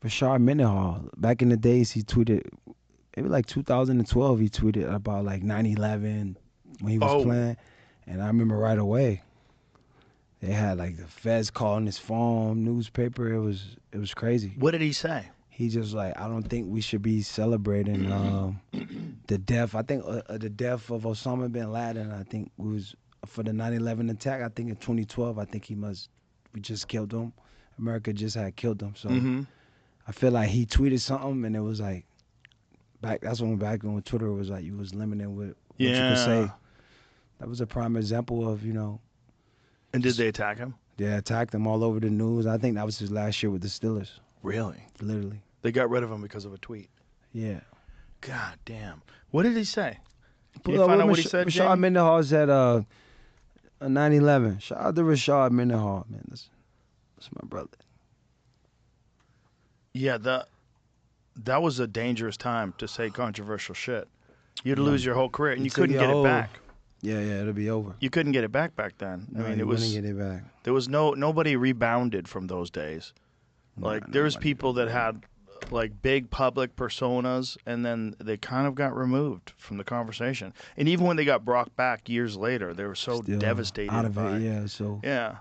Bashar Mendenhall, back in the days, he tweeted, maybe like 2012, he tweeted about like 9/11 when he was playing. And I remember right away, they had like the feds calling his phone, newspaper. It was crazy. What did he say? He just like, I don't think we should be celebrating the death. I think the death of Osama bin Laden. I think it was for the 9/11 attack. I think in 2012. I think we just killed him. America just had killed him. So I feel like he tweeted something, and it was like That's when Twitter was like you was limited with what you could say. That was a prime example of And did they attack him? They attacked him all over the news. I think that was his last year with the Steelers. Really? Literally. They got rid of him because of a tweet. Yeah. God damn. What did he say? Can Pull you up find out what what he said, Rashad Jamie? Mendenhall said a 9/11. Shout out to Rashad Mendenhall, man. That's my brother. Yeah, that was a dangerous time to say controversial shit. You'd lose your whole career, and you couldn't get it back. Yeah, it'll be over. You couldn't get it back then. No, I mean, you wouldn't get it back. There was nobody rebounded from those days. There was people that had like big public personas, and then they kind of got removed from the conversation. And even when they got brought back years later, they were so Still devastated out of by it. Yeah, so yeah,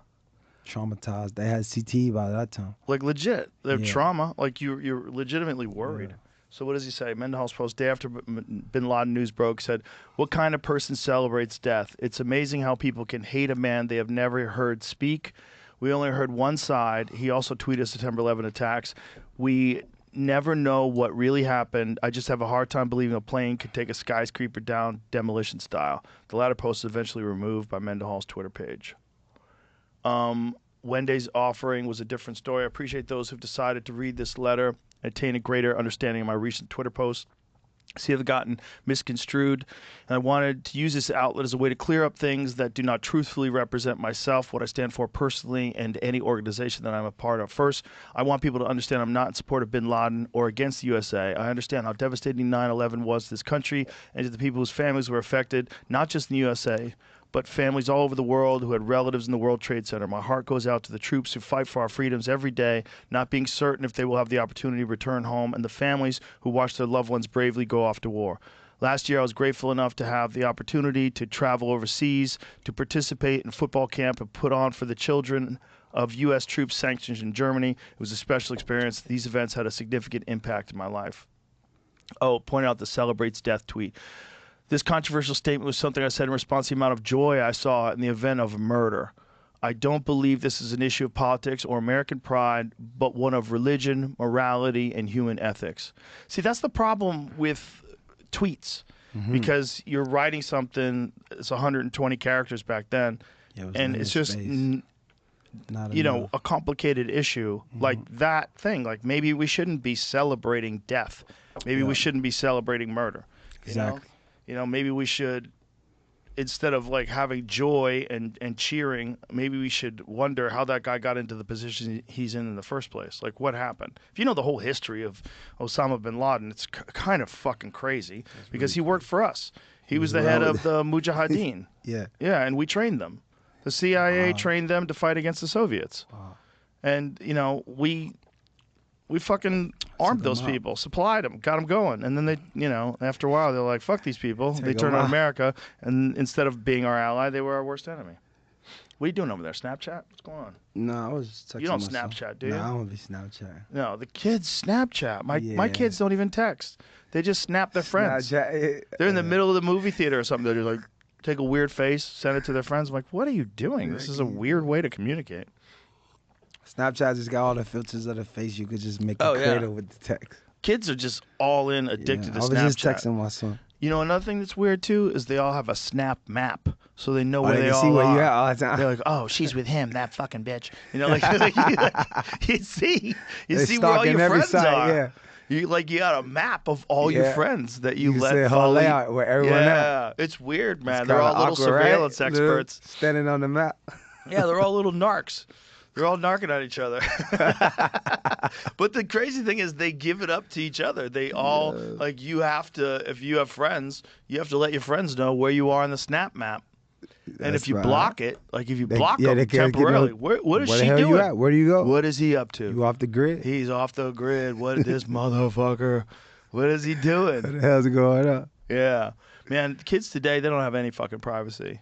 traumatized. They had CTE by that time. like legit. Their Yeah. trauma, like you're legitimately worried. Yeah. So what does he say? Mendenhall's post day after Bin Laden news broke said, "What kind of person celebrates death? It's amazing how people can hate a man they have never heard speak. We only heard one side." He also tweeted September 11 attacks. "We never know what really happened. I just have a hard time believing a plane could take a skyscraper down demolition style." The latter post was eventually removed by Mendenhall's Twitter page. Wendy's offering was a different story. I appreciate those who've decided to read this letter and attain a greater understanding of my recent Twitter posts. See, I've gotten misconstrued, and I wanted to use this outlet as a way to clear up things that do not truthfully represent myself, what I stand for personally, and any organization that I'm a part of. First, I want people to understand I'm not in support of bin Laden or against the USA. I understand how devastating 9/11 was to this country and to the people whose families were affected, not just in the USA, but families all over the world who had relatives in the World Trade Center. My heart goes out to the troops who fight for our freedoms every day, not being certain if they will have the opportunity to return home, and the families who watch their loved ones bravely go off to war. Last year, I was grateful enough to have the opportunity to travel overseas, to participate in football camp and put on for the children of U.S. troops sanctioned in Germany. It was a special experience. These events had a significant impact in my life. Oh, point out the celebrates death tweet. This controversial statement was something I said in response to the amount of joy I saw in the event of murder. I don't believe this is an issue of politics or American pride, but one of religion, morality, and human ethics. See, that's the problem with tweets, because you're writing something, it's 120 characters back then, and it's just, a complicated issue like that thing. Like maybe we shouldn't be celebrating death. Maybe we shouldn't be celebrating murder. Exactly. Maybe we should, instead of like having joy and cheering, maybe we should wonder how that guy got into the position he's in the first place. Like what happened? If you know the whole history of Osama bin Laden, it's kind of fucking crazy because he worked for us. He was the head of the Mujahideen. Yeah, and we trained them. The CIA trained them to fight against the Soviets. And, we fucking armed those people, supplied them, got them going. And then they, after a while, they're like, fuck these people. They turned on America. And instead of being our ally, they were our worst enemy. What are you doing over there? Snapchat? What's going on? No, I was texting. You don't myself. Snapchat, do you? No, I don't be Snapchat. No, the kids Snapchat. My kids don't even text. They just snap their friends. Snapchat, They're in the middle of the movie theater or something. They're just like, take a weird face, send it to their friends. I'm like, what are you doing? This is a weird way to communicate. Snapchat just got all the filters of the face. You could just make it creative with the text. Kids are just all in addicted to Snapchat. I was just texting my son. Another thing that's weird too is they all have a Snap map, so they know where they all see where are. you at all the time. They're like, oh, she's with him, that fucking bitch. You see where all your friends are. Yeah. You got a map of all your friends that you let see a follow. whole layout where everyone Yeah, it's weird, man. It's They're all kinda little awkward, surveillance right? experts. Standing on the map. Yeah, they're all little narcs. They're all narking on each other. But the crazy thing is they give it up to each other. They all, like, you have to, if you have friends, you have to let your friends know where you are on the Snap map. And if you block it, like if you block them temporarily, what is where the she hell doing? You at? Where do you go? What is he up to? You off the grid? He's off the grid. What this motherfucker? What is he doing? What the hell's going on? Yeah. Man, kids today, they don't have any fucking privacy.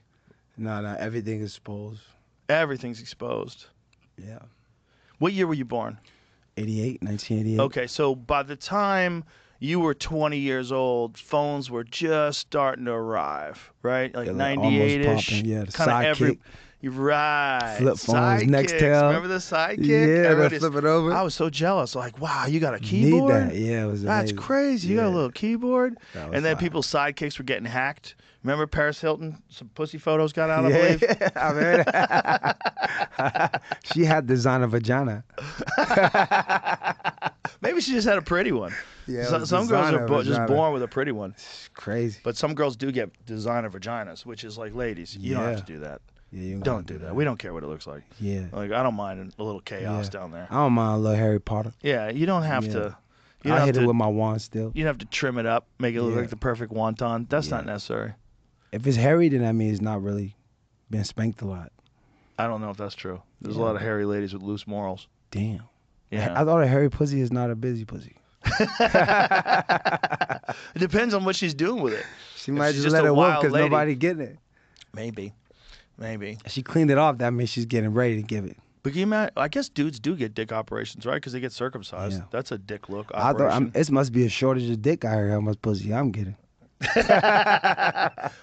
No, everything is exposed. Everything's exposed. Yeah. What year were you born? 1988. Okay, so by the time you were 20 years old, phones were just starting to arrive, right? Like 98-ish. Yeah, the Sidekick. You're right. Flip phones, Sidekicks. Nextel. Remember the Sidekick? Yeah, they flip it over. I was so jealous. Like, wow, you got a keyboard? Need that. Yeah, it was That's amazing. crazy. You got a little keyboard? And then fire. people's sidekicks were getting hacked. Remember Paris Hilton? Some pussy photos got out, I believe. I heard. She had designer vagina. Maybe she just had a pretty one. Yeah, some girls are just born with a pretty one. It's crazy. But some girls do get designer vaginas, which is like, ladies, you don't have to do that. Yeah, you don't do that. We don't care what it looks like. Yeah. Like, I don't mind a little chaos down there. I don't mind a little Harry Potter. Yeah, you don't have to. I hit it with my wand still. You don't have to trim it up, make it look like the perfect wonton. That's not necessary. If it's hairy, then that means it's not really been spanked a lot. I don't know if that's true. There's a lot of hairy ladies with loose morals. Damn. Yeah. I thought a hairy pussy is not a busy pussy. It depends on what she's doing with it. She might just let it work because nobody getting it. Maybe. If she cleaned it off, that means she's getting ready to give it. But can you imagine, I guess dudes do get dick operations, right? Because they get circumcised. Yeah. That's a dick look I operation. thought it must be a shortage of dick out here. How much pussy I'm getting?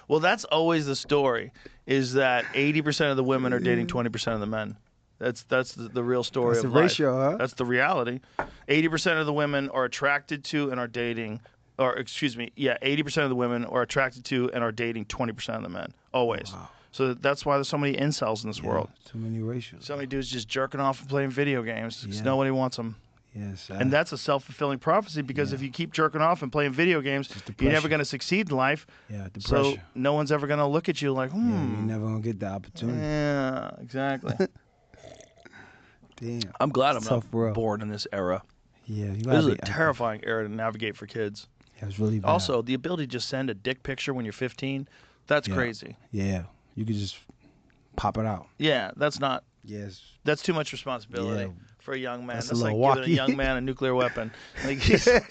Well, that's always the story, is that 80% of the women are dating 20% of the men. That's the real story That's of the life. ratio, huh? That's the reality. 80% of the women are attracted to and are dating, or excuse me, 80% of the women are attracted to and are dating 20% of the men. Always. Wow. So that's why there's so many incels in this world. Too many ratios. So many dudes just jerking off and playing video games because nobody wants them. Yes. And that's a self-fulfilling prophecy because if you keep jerking off and playing video games, you're never going to succeed in life. Yeah, the so pressure. no one's ever going to look at you like, Yeah, you're never going to get the opportunity. Yeah, exactly. Damn. I'm glad I'm not world. born in this era. Yeah. This is a terrifying era to navigate for kids. Yeah, it's really bad. Also, the ability to just send a dick picture when you're 15, that's crazy. Yeah. You could just pop it out. Yeah, that's not. Yes. That's too much responsibility for a young man. That's That's like walkie. giving a young man a nuclear weapon. Like he can't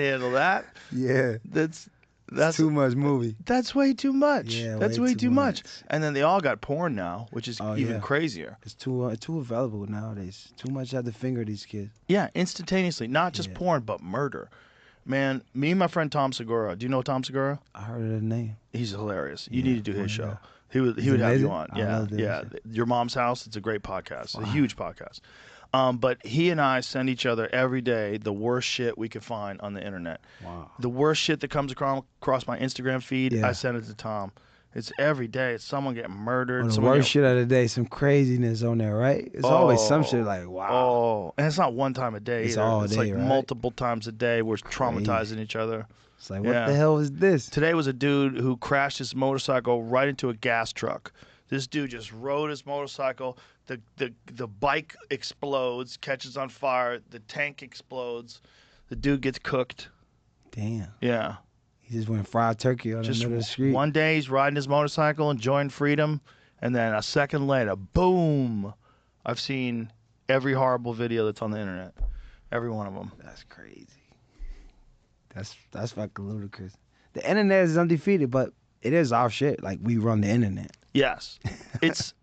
handle that. Yeah. That's too much movie. That's way too much. Yeah, that's way too much. And then they all got porn now, which is even crazier. It's too available nowadays. Too much at the finger of these kids. Yeah, instantaneously. Not just porn, but murder. Man, me and my friend Tom Segura. Do you know Tom Segura? I heard of the name. He's hilarious. You need to do his show. He would have you on. Yeah. Your Mom's House. It's a great podcast. It's a huge podcast. But he and I send each other every day the worst shit we could find on the internet. Wow. The worst shit that comes across my Instagram feed, I send it to Tom. It's every day. It's someone getting murdered. The worst shit of the day, some craziness on there, right? It's always some shit like, wow. Oh, and it's not one time a day it's either. All it's day, like right? multiple times a day. We're traumatizing each other. It's like, what the hell is this? Today was a dude who crashed his motorcycle right into a gas truck. This dude just rode his motorcycle. The bike explodes, catches on fire. The tank explodes. The dude gets cooked. Damn. Yeah. He just went fried turkey on the middle of the street. One day he's riding his motorcycle, enjoying freedom, and then a second later, boom. I've seen every horrible video that's on the internet. Every one of them. That's crazy. That's fucking ludicrous. The internet is undefeated, but it is our shit. Like, we run the internet. Yes. It's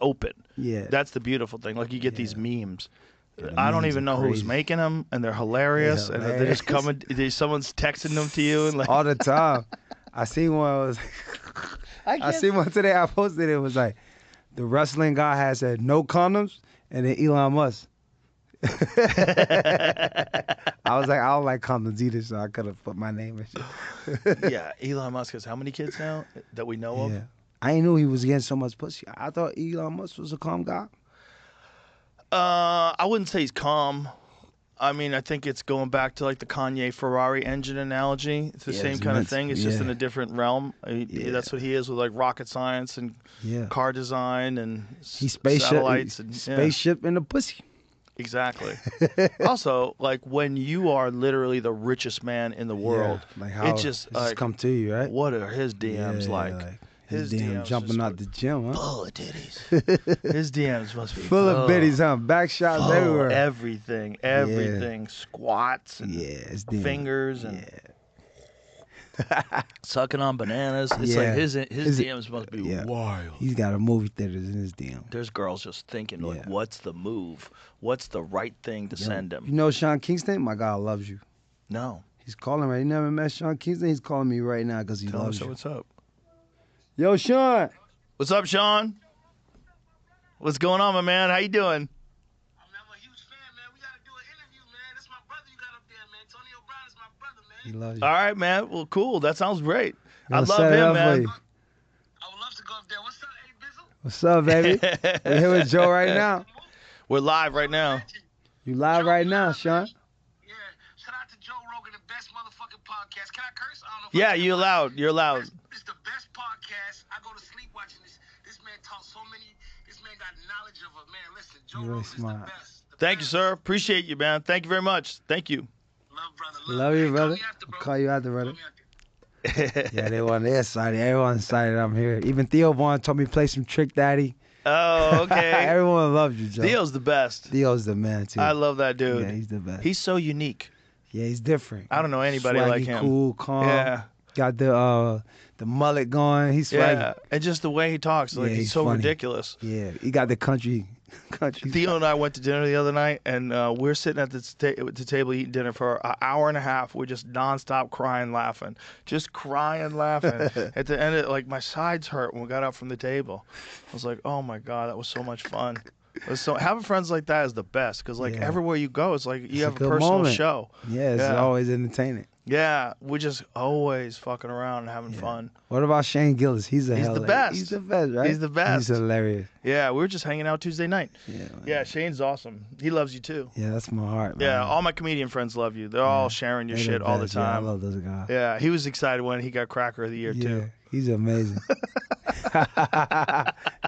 open. Yeah. That's the beautiful thing. Like, you get these memes. I don't even know who's making them, and they're hilarious. And they're just coming. Someone's texting them to you, and like all the time. I seen one. I seen one today. I posted it. It was like the wrestling guy had said no condoms, and then Elon Musk. I was like, I don't like condoms either, so I could have put my name and shit. Yeah, Elon Musk has how many kids now that we know of? I ain't knew he was getting so much pussy. I thought Elon Musk was a calm guy. I wouldn't say he's calm. I mean, I think it's going back to like the Kanye Ferrari engine analogy. It's the same it's kind of meant to- thing. It's just in yeah. a different realm. That's what he is with like rocket science and Yeah. car design and He's spaceship, satellites and spaceship in the pussy. Exactly. Also, like when you are literally the richest man in the world, Yeah, like how it just it's like come to you, right? what are his DMs Yeah, like? his DM DMs jumping just out the gym, huh? full of titties. His DMs must be Full of biddies, huh? Back shots full, everywhere. everything, squats and his DM. fingers and sucking on bananas. It's like his DMs must be wild. He's got a movie theaters in his DM. There's girls just thinking like, Yeah. what's the move? What's the right thing to send him? You know Sean Kingston? My God loves you. No. He's calling right. You never met Sean Kingston? He's calling me right now because he Tell him loves you. what's up. Yo, Sean. What's up, Sean? What's going on, my man? How you doing? I'm a huge fan, man. We got to do an interview, man. That's my brother you got up there, man. Tony O'Brien is my brother, man. He loves you. All right, man. Well, cool. That sounds great. I Yo, love set it him, up for man. you. I would love to go up there. What's up, hey, Bizzle? What's up, baby? We're here with Joe right now. We're live right now. You live right now, Sean. Yeah. Shout out to Joe Rogan, the best motherfucking podcast. Can I curse? I don't know if Yeah, I can. you're loud. You're loud. It's the best podcast. I go to sleep watching this. This man talks so many. This man got knowledge of a man. Listen, Joe You're really Rogan is smart. the best. The Thank you, best. sir. Appreciate you, man. Thank you very much. Thank you. Love, brother. Love you, Hey, brother. Call me after, bro. Call you after, brother. Call me after. Yeah, they're excited. Everyone's excited I'm here. Even Theo Vaughn told me to play some Trick Daddy. Oh, okay. Everyone loves you, Joe. Theo's the best. Theo's the man, too. I love that dude. Yeah, he's the best. He's so unique. Yeah, he's different. I don't know anybody Swaggy, like him. cool, calm. Yeah. Got the mullet going. He's swaggy. Yeah. And just the way he talks, like Yeah, he's he's so funny. ridiculous. Yeah, he got the country. Theo and I went to dinner the other night, and we're sitting at the table eating dinner for an hour and a half. We're just nonstop crying, laughing, just crying, laughing. At the end, like my sides hurt when we got up from the table. I was like, "Oh my god, that was so much fun." It was so having friends like that is the best because like Yeah. everywhere you go, it's like you It's have a a good personal moment. show. Yeah, it's Yeah. always entertaining. Yeah, we're just always fucking around and having fun. What about Shane Gillis? He's He's the best. He's the best, right? He's the best. He's hilarious. Yeah, we were just hanging out Tuesday night. Yeah, man. Yeah, Shane's awesome. He loves you too. Yeah, that's my heart, man. Yeah, all my comedian friends love you. They're all sharing your They're shit all the best. Yeah, I time. love those guys. Yeah, he was excited when he got Cracker of the Year Yeah, too. he's amazing.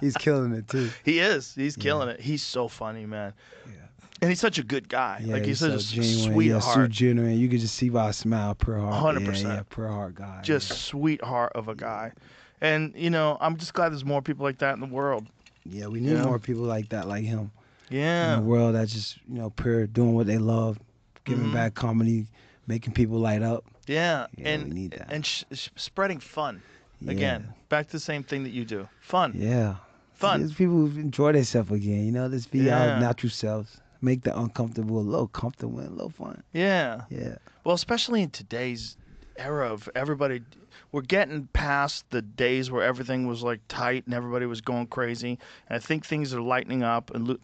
He's killing it too. He is. He's killing it. He's so funny, man. Yeah. And he's such a good guy. Yeah, like he's such so a genuine. sweetheart. So genuine. You could just see by a smile, pure heart. 100%. Yeah, pure heart guy. Just sweetheart of a guy. And you know, I'm just glad there's more people like that in the world. yeah, we need Yeah. more people like that, like him, in Yeah. the world that just pure, doing what they love, giving Mhm. back comedy, making people light up. Yeah. Yeah, and we need that. and spreading fun. Yeah. Again, back to the same thing that you do. Fun. Yeah. Fun. There's people who enjoy themselves again. Let's be Yeah. our natural selves. Make the uncomfortable a little comfortable and a little fun. Yeah. Yeah. Well, especially in today's era of everybody, we're getting past the days where everything was like tight and everybody was going crazy. And I think things are lightening up. And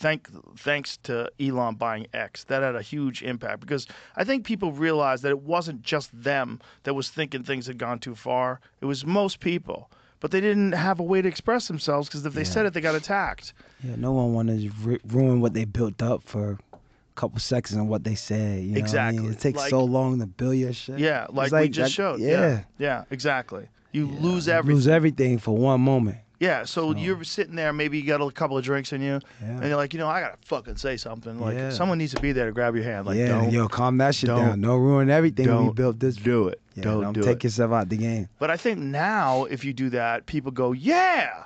thanks to Elon buying X, that had a huge impact because I think people realized that it wasn't just them that was thinking things had gone too far. It was most people. But they didn't have a way to express themselves because if they said it, they got attacked. Yeah, no one wanted to ruin what they built up for a couple seconds on what they said. You know what I mean? Exactly. It takes Like- so long to build your shit. Yeah, It's like we just that- showed. Yeah. Yeah, exactly. You lose You everything. lose everything for one moment. Yeah, so you're sitting there, maybe you got a couple of drinks in you, Yeah. and you're like, I gotta fucking say something. Like, Yeah. someone needs to be there to grab your hand. Like, yeah, don't yo, calm that shit don't- down. Don't ruin everything we don't built this. do it. Yeah, don't do take it. yourself out the game. But I think now, if you do that, people go, yeah,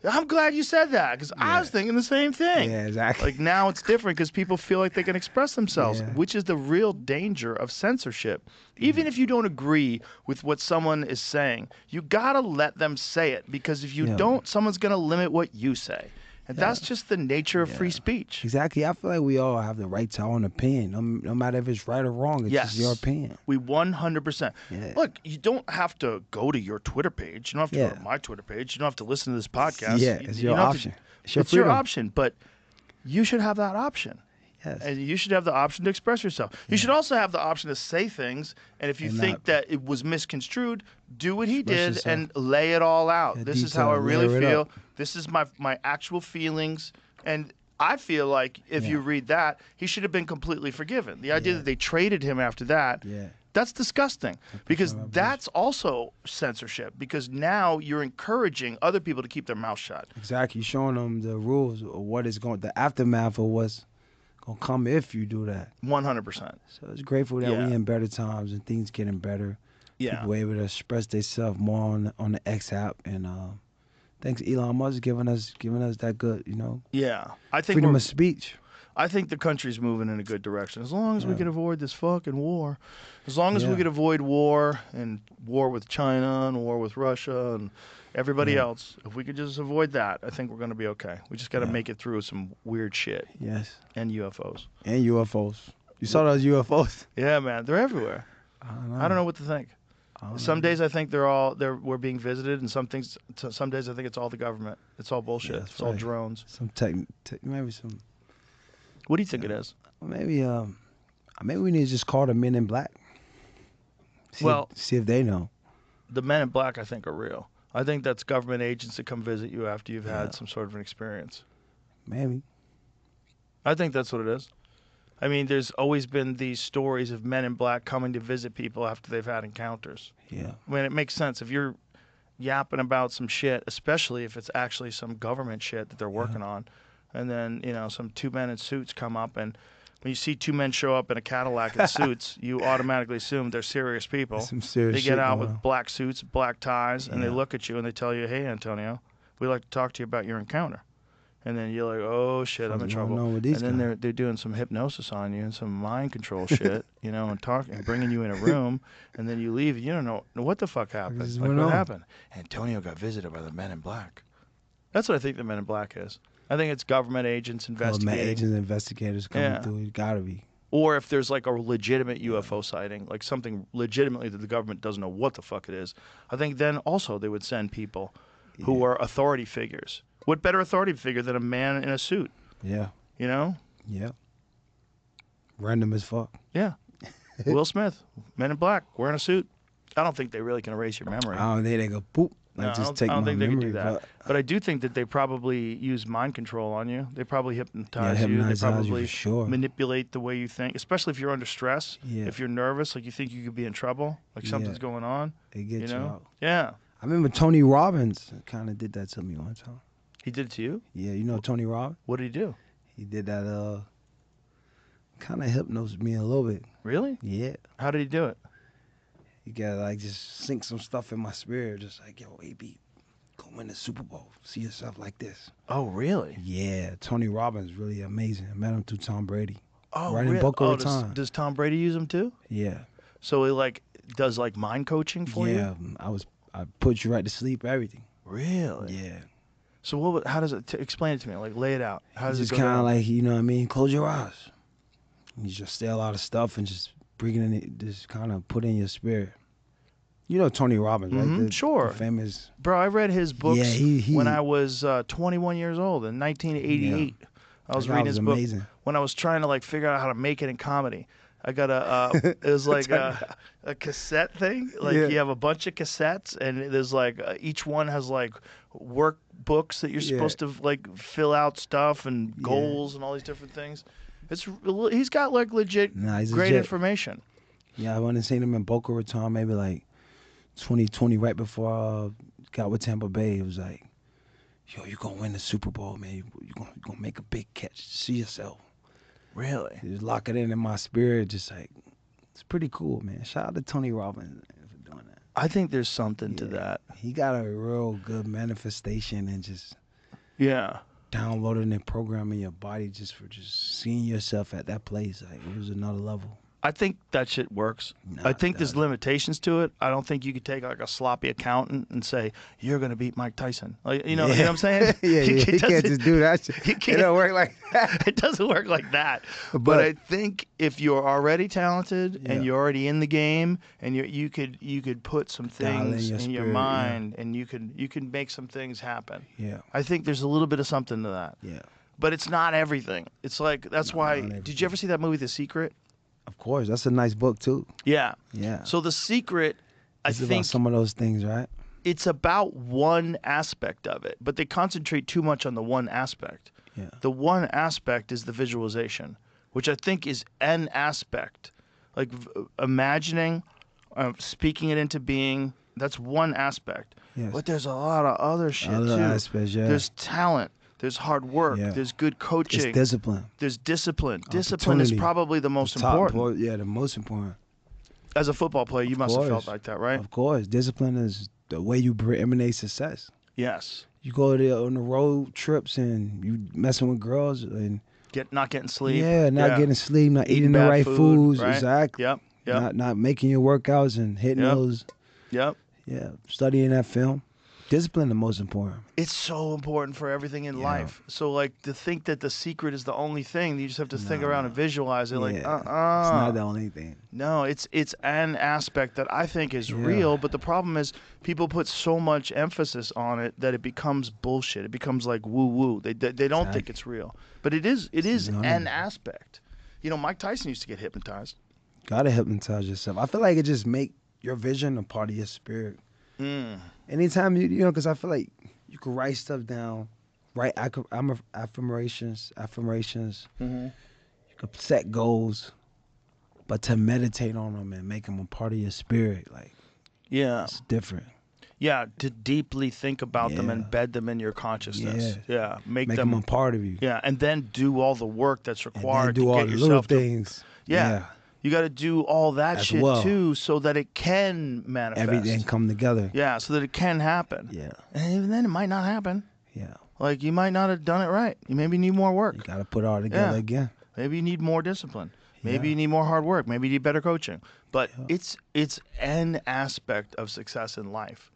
I'm glad you said that because I was thinking the same thing. Yeah, exactly. Like now it's different because people feel like they can express themselves, Yeah. which is the real danger of censorship. Even if you don't agree with what someone is saying, you gotta let them say it because if you Yeah. don't, someone's gonna limit what you say. And that's just the nature of free speech. Exactly. I feel like we all have the right to our own opinion, no matter if it's right or wrong. It's just your opinion. We 100%. Yeah. Look, you don't have to go to your Twitter page. You don't have to go Yeah. to my Twitter page. You don't have to listen to this podcast. Yeah, You- it's you your don't have to- option. It's your It's your freedom. option, but you should have that option. Yes. And you should have the option to express yourself. You should also have the option to say things, and if you And think not- that it was misconstrued, do what he Express did yourself. and lay it all out. Yeah, This is how I detail, really layer it feel. up. This is my actual feelings, and I feel like if you read that, he should have been completely forgiven. The idea that they traded him after that, that's disgusting, because that's also censorship, because now you're encouraging other people to keep their mouth shut. Exactly. You're showing them the rules of what is going, the aftermath of what's going to come if you do that. 100%. So it's grateful that we in better times and things getting better. Yeah. People able to express themselves more on the X app, and thanks Elon Musk giving us that good, Yeah. I think freedom of speech. I think the country's moving in a good direction. As long as we can avoid this fucking war. As long as we can avoid war, and war with China and war with Russia and everybody else, if we could just avoid that, I think we're going to be okay. We just got to make it through some weird shit. Yes. And UFOs. And UFOs. You saw those UFOs? Yeah, man. They're everywhere. I don't know what to think. Some days I think we're being visited, and some days I think it's all the government. It's all bullshit. It's all drones. Some maybe some. What do you think it is? Maybe we need to just call the Men in Black. See if they know. The Men in Black, I think, are real. I think that's government agents that come visit you after you've had some sort of an experience. Maybe. I think that's what it is. I mean, there's always been these stories of Men in Black coming to visit people after they've had encounters. Yeah. I mean, it makes sense. If you're yapping about some shit, especially if it's actually some government shit that they're working on, and then, some two men in suits come up, and when you see two men show up in a Cadillac in suits, you automatically assume they're serious people. Some serious they shit get out going with on. black suits, black ties, and they look at you and they tell you, "Hey, Antonio, we'd like to talk to you about your encounter." And then you're like, "Oh shit, I'm in trouble." And then they're doing some hypnosis on you and some mind control shit, and bringing you in a room, and then you leave. You don't know what the fuck happened. Like, what happened? Antonio got visited by the Men in Black. That's what I think the Men in Black is. I think it's government agents investigating. Agents, investigators coming through. It gotta be. Or if there's like a legitimate UFO sighting, like something legitimately that the government doesn't know what the fuck it is, I think then also they would send people who are authority figures. What better authority figure than a man in a suit? Yeah. Yeah. Random as fuck. Yeah. Will Smith, Men in Black, wearing a suit. I don't think they really can erase your memory. I don't think they go boop. Like, No, just take I don't my think they memory, can do that. But I do think that they probably use mind control on you. They probably hypnotize you. They hypnotize you probably for sure. manipulate the way you think, especially if you're under stress. Yeah. If you're nervous, like you think you could be in trouble, like something's going on. They get you out. Yeah. I remember Tony Robbins kind of did that to me one time. He did it to you? Yeah, you know Tony Robbins? What did he do? He did that, kind of hypnosed me a little bit. Really? Yeah. How did he do it? He got like just sink some stuff in my spirit, just like, yo, AB, go win the Super Bowl. See yourself like this. Oh, really? Yeah, Tony Robbins really amazing. I met him through Tom Brady. Oh, right really? in Boca Raton. Does Tom Brady use him too? Yeah. So he does mind coaching for you? Yeah, I put you right to sleep, everything. Really? Yeah. So how does it explain it to me? Like lay it out. How does just it go kind of down? like, you know what I mean? Close your eyes. You just say a lot of stuff and just bring it in, just kind of put in your spirit. You know Tony Robbins, right? Sure. The famous. Bro, I read his books Yeah, when I was 21 years old in 1988. Yeah. I was That reading was his amazing. book when I was trying to figure out how to make it in comedy. I got it was like a cassette thing. You have a bunch of cassettes, and there's each one has workbooks that you're supposed to fill out stuff and goals and all these different things. He's got legit he's great legit. information. Yeah, I went and seen him in Boca Raton maybe 2020, right before I got with Tampa Bay. It was like, yo, you're going to win the Super Bowl, man. You're gonna make a big catch. See yourself. Really? Just lock it in my spirit. Just it's pretty cool, man. Shout out to Tony Robbins for doing that. I think there's something to that. He got a real good manifestation and just downloading and programming your body just for just seeing yourself at that place. It was another level. I think that shit works. I think there's limitations to it. I don't think you could take a sloppy accountant and say, you're going to beat Mike Tyson. You know what I'm saying? You can't just do that shit. It don't work like that. It doesn't work like that. But I think if you're already talented and you're already in the game and you could put some things in your mind and you can make some things happen. Yeah. I think there's a little bit of something to that. Yeah. But it's not everything. It's that's why. Did you ever see that movie, The Secret? Of course, that's a nice book too. Yeah. Yeah. So The Secret, I think about some of those things, right? It's about one aspect of it, but they concentrate too much on the one aspect. Yeah. The one aspect is the visualization, which I think is an aspect. Like imagining, speaking it into being, that's one aspect. Yes. But there's a lot of other shit Other too. aspects, yeah. There's talent. There's hard work. Yeah. There's good coaching. It's discipline. There's discipline. Discipline is Opportunity. probably the most Top important. part, yeah, the most important. As a football player, you must have felt course. like that, right? Of course, discipline is the way you emanate success. Yes. You go there on the road trips and you messing with girls and Not getting sleep. yeah, not getting sleep, not eating the bad right food, foods, right? exactly. Yep. Not making your workouts and hitting Yep. those. Yep. Yeah, studying that film. Discipline the most important. It's so important for everything in Yeah. life. So like to think that the secret is the only thing, you just have to think around and visualize it. Like, It's not the only thing. No, it's an aspect that I think is real, but the problem is people put so much emphasis on it that it becomes bullshit. It becomes like woo woo. They don't think it's real, but it is an aspect. You know, Mike Tyson used to get hypnotized. Gotta hypnotize yourself. I feel like it just make your vision a part of your spirit. Anytime you know, because I feel like you can write stuff down, write affirmations. You can set goals, but to meditate on them and make them a part of your spirit, like Yeah. it's different. Yeah, to deeply think about them, Yeah. embed them in your consciousness. Yeah, make Make them them a part of you. Yeah, and then do all the work that's And required then do to all get the little yourself to. things. Yeah. You got to do all that As shit well. too, so that it can manifest. Everything come together. Yeah, so that it can happen. Yeah. And even then, it might not happen. Yeah. Like you might not have done it right. You maybe need more work. You gotta put it all together Yeah. again. Maybe you need more discipline. Maybe Yeah. you need more hard work. Maybe you need better coaching. But it's an aspect of success in life.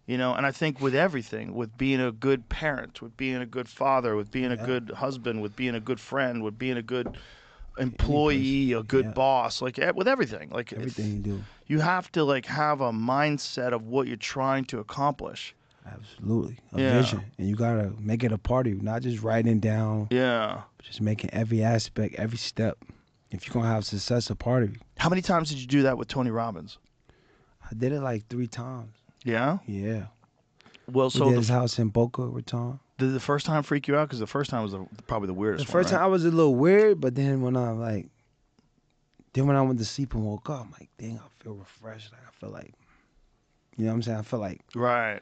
You know, and I think with everything, with being a good parent, with being a good father, with being a good husband, with being a good friend, with being a good employee, a good boss, like with everything. Like Everything you do. you have to like have a mindset of what you're trying to accomplish. Absolutely. A Yeah. vision. And you gotta make it a part of you, not just writing down, Yeah. just making every aspect, every step. If you're gonna have success a part of you. How many times did you do that with Tony Robbins? I did it like 3 times. Yeah. Yeah. Well, We so did his house in Boca Raton. did the first time freak you out? Because the first time was probably the weirdest The first one, time I was a little weird, but then when I went to sleep and woke up, I'm like, dang, I feel refreshed. Like I feel like, you know what I'm saying? I feel like Right.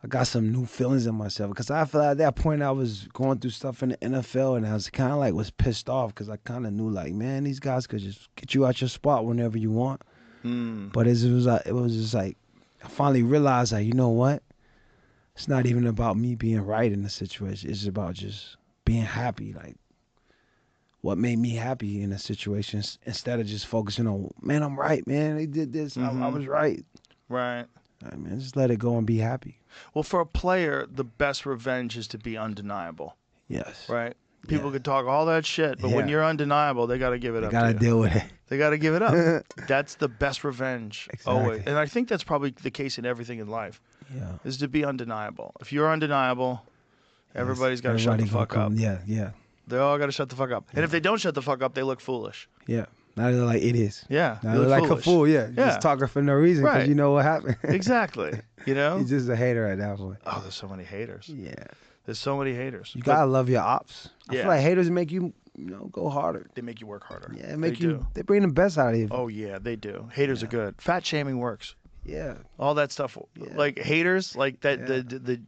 I got some new feelings in myself because I feel like at that point I was going through stuff in the NFL and I was kind of like was pissed off because I kind of knew like, man, these guys could just get you out your spot whenever you want. But it was just like I finally realized like, you know what? It's not even about me being right in the situation. It's about just being happy. Like what made me happy in a situation instead of just focusing on, man, I'm right, man. They did this. I was right. Right. I mean, just let it go and be happy. Well, for a player, the best revenge is to be undeniable. Yes. Right. People can talk all that shit, but when Yeah. you're undeniable, they got to give it You up. gotta to you. deal with it. They got to give it up. That's the best revenge. Always. Exactly. And I think that's probably the case in everything in life. Yeah. Is to be undeniable. If you're undeniable, everybody's got to shut the Everybody gonna fuck up. come. Yeah, yeah, They all got to shut the fuck up. And if they don't shut the fuck up, they look foolish. yeah. Now they're like idiots. Yeah. Now they they're look like foolish. a fool. Yeah. Yeah. Just talking for no reason because Right. you know what happened. Exactly. You know? He's just a hater at that point. Oh, there's so many haters. Yeah. There's so many haters. You But gotta love your ops. I Yeah. feel like haters make you, go harder. they make you work harder. Yeah, it make They do. they bring the best out of you. Oh yeah, they do. Haters are good. Fat shaming works. Yeah. All that stuff, Yeah. like haters, like that, Yeah.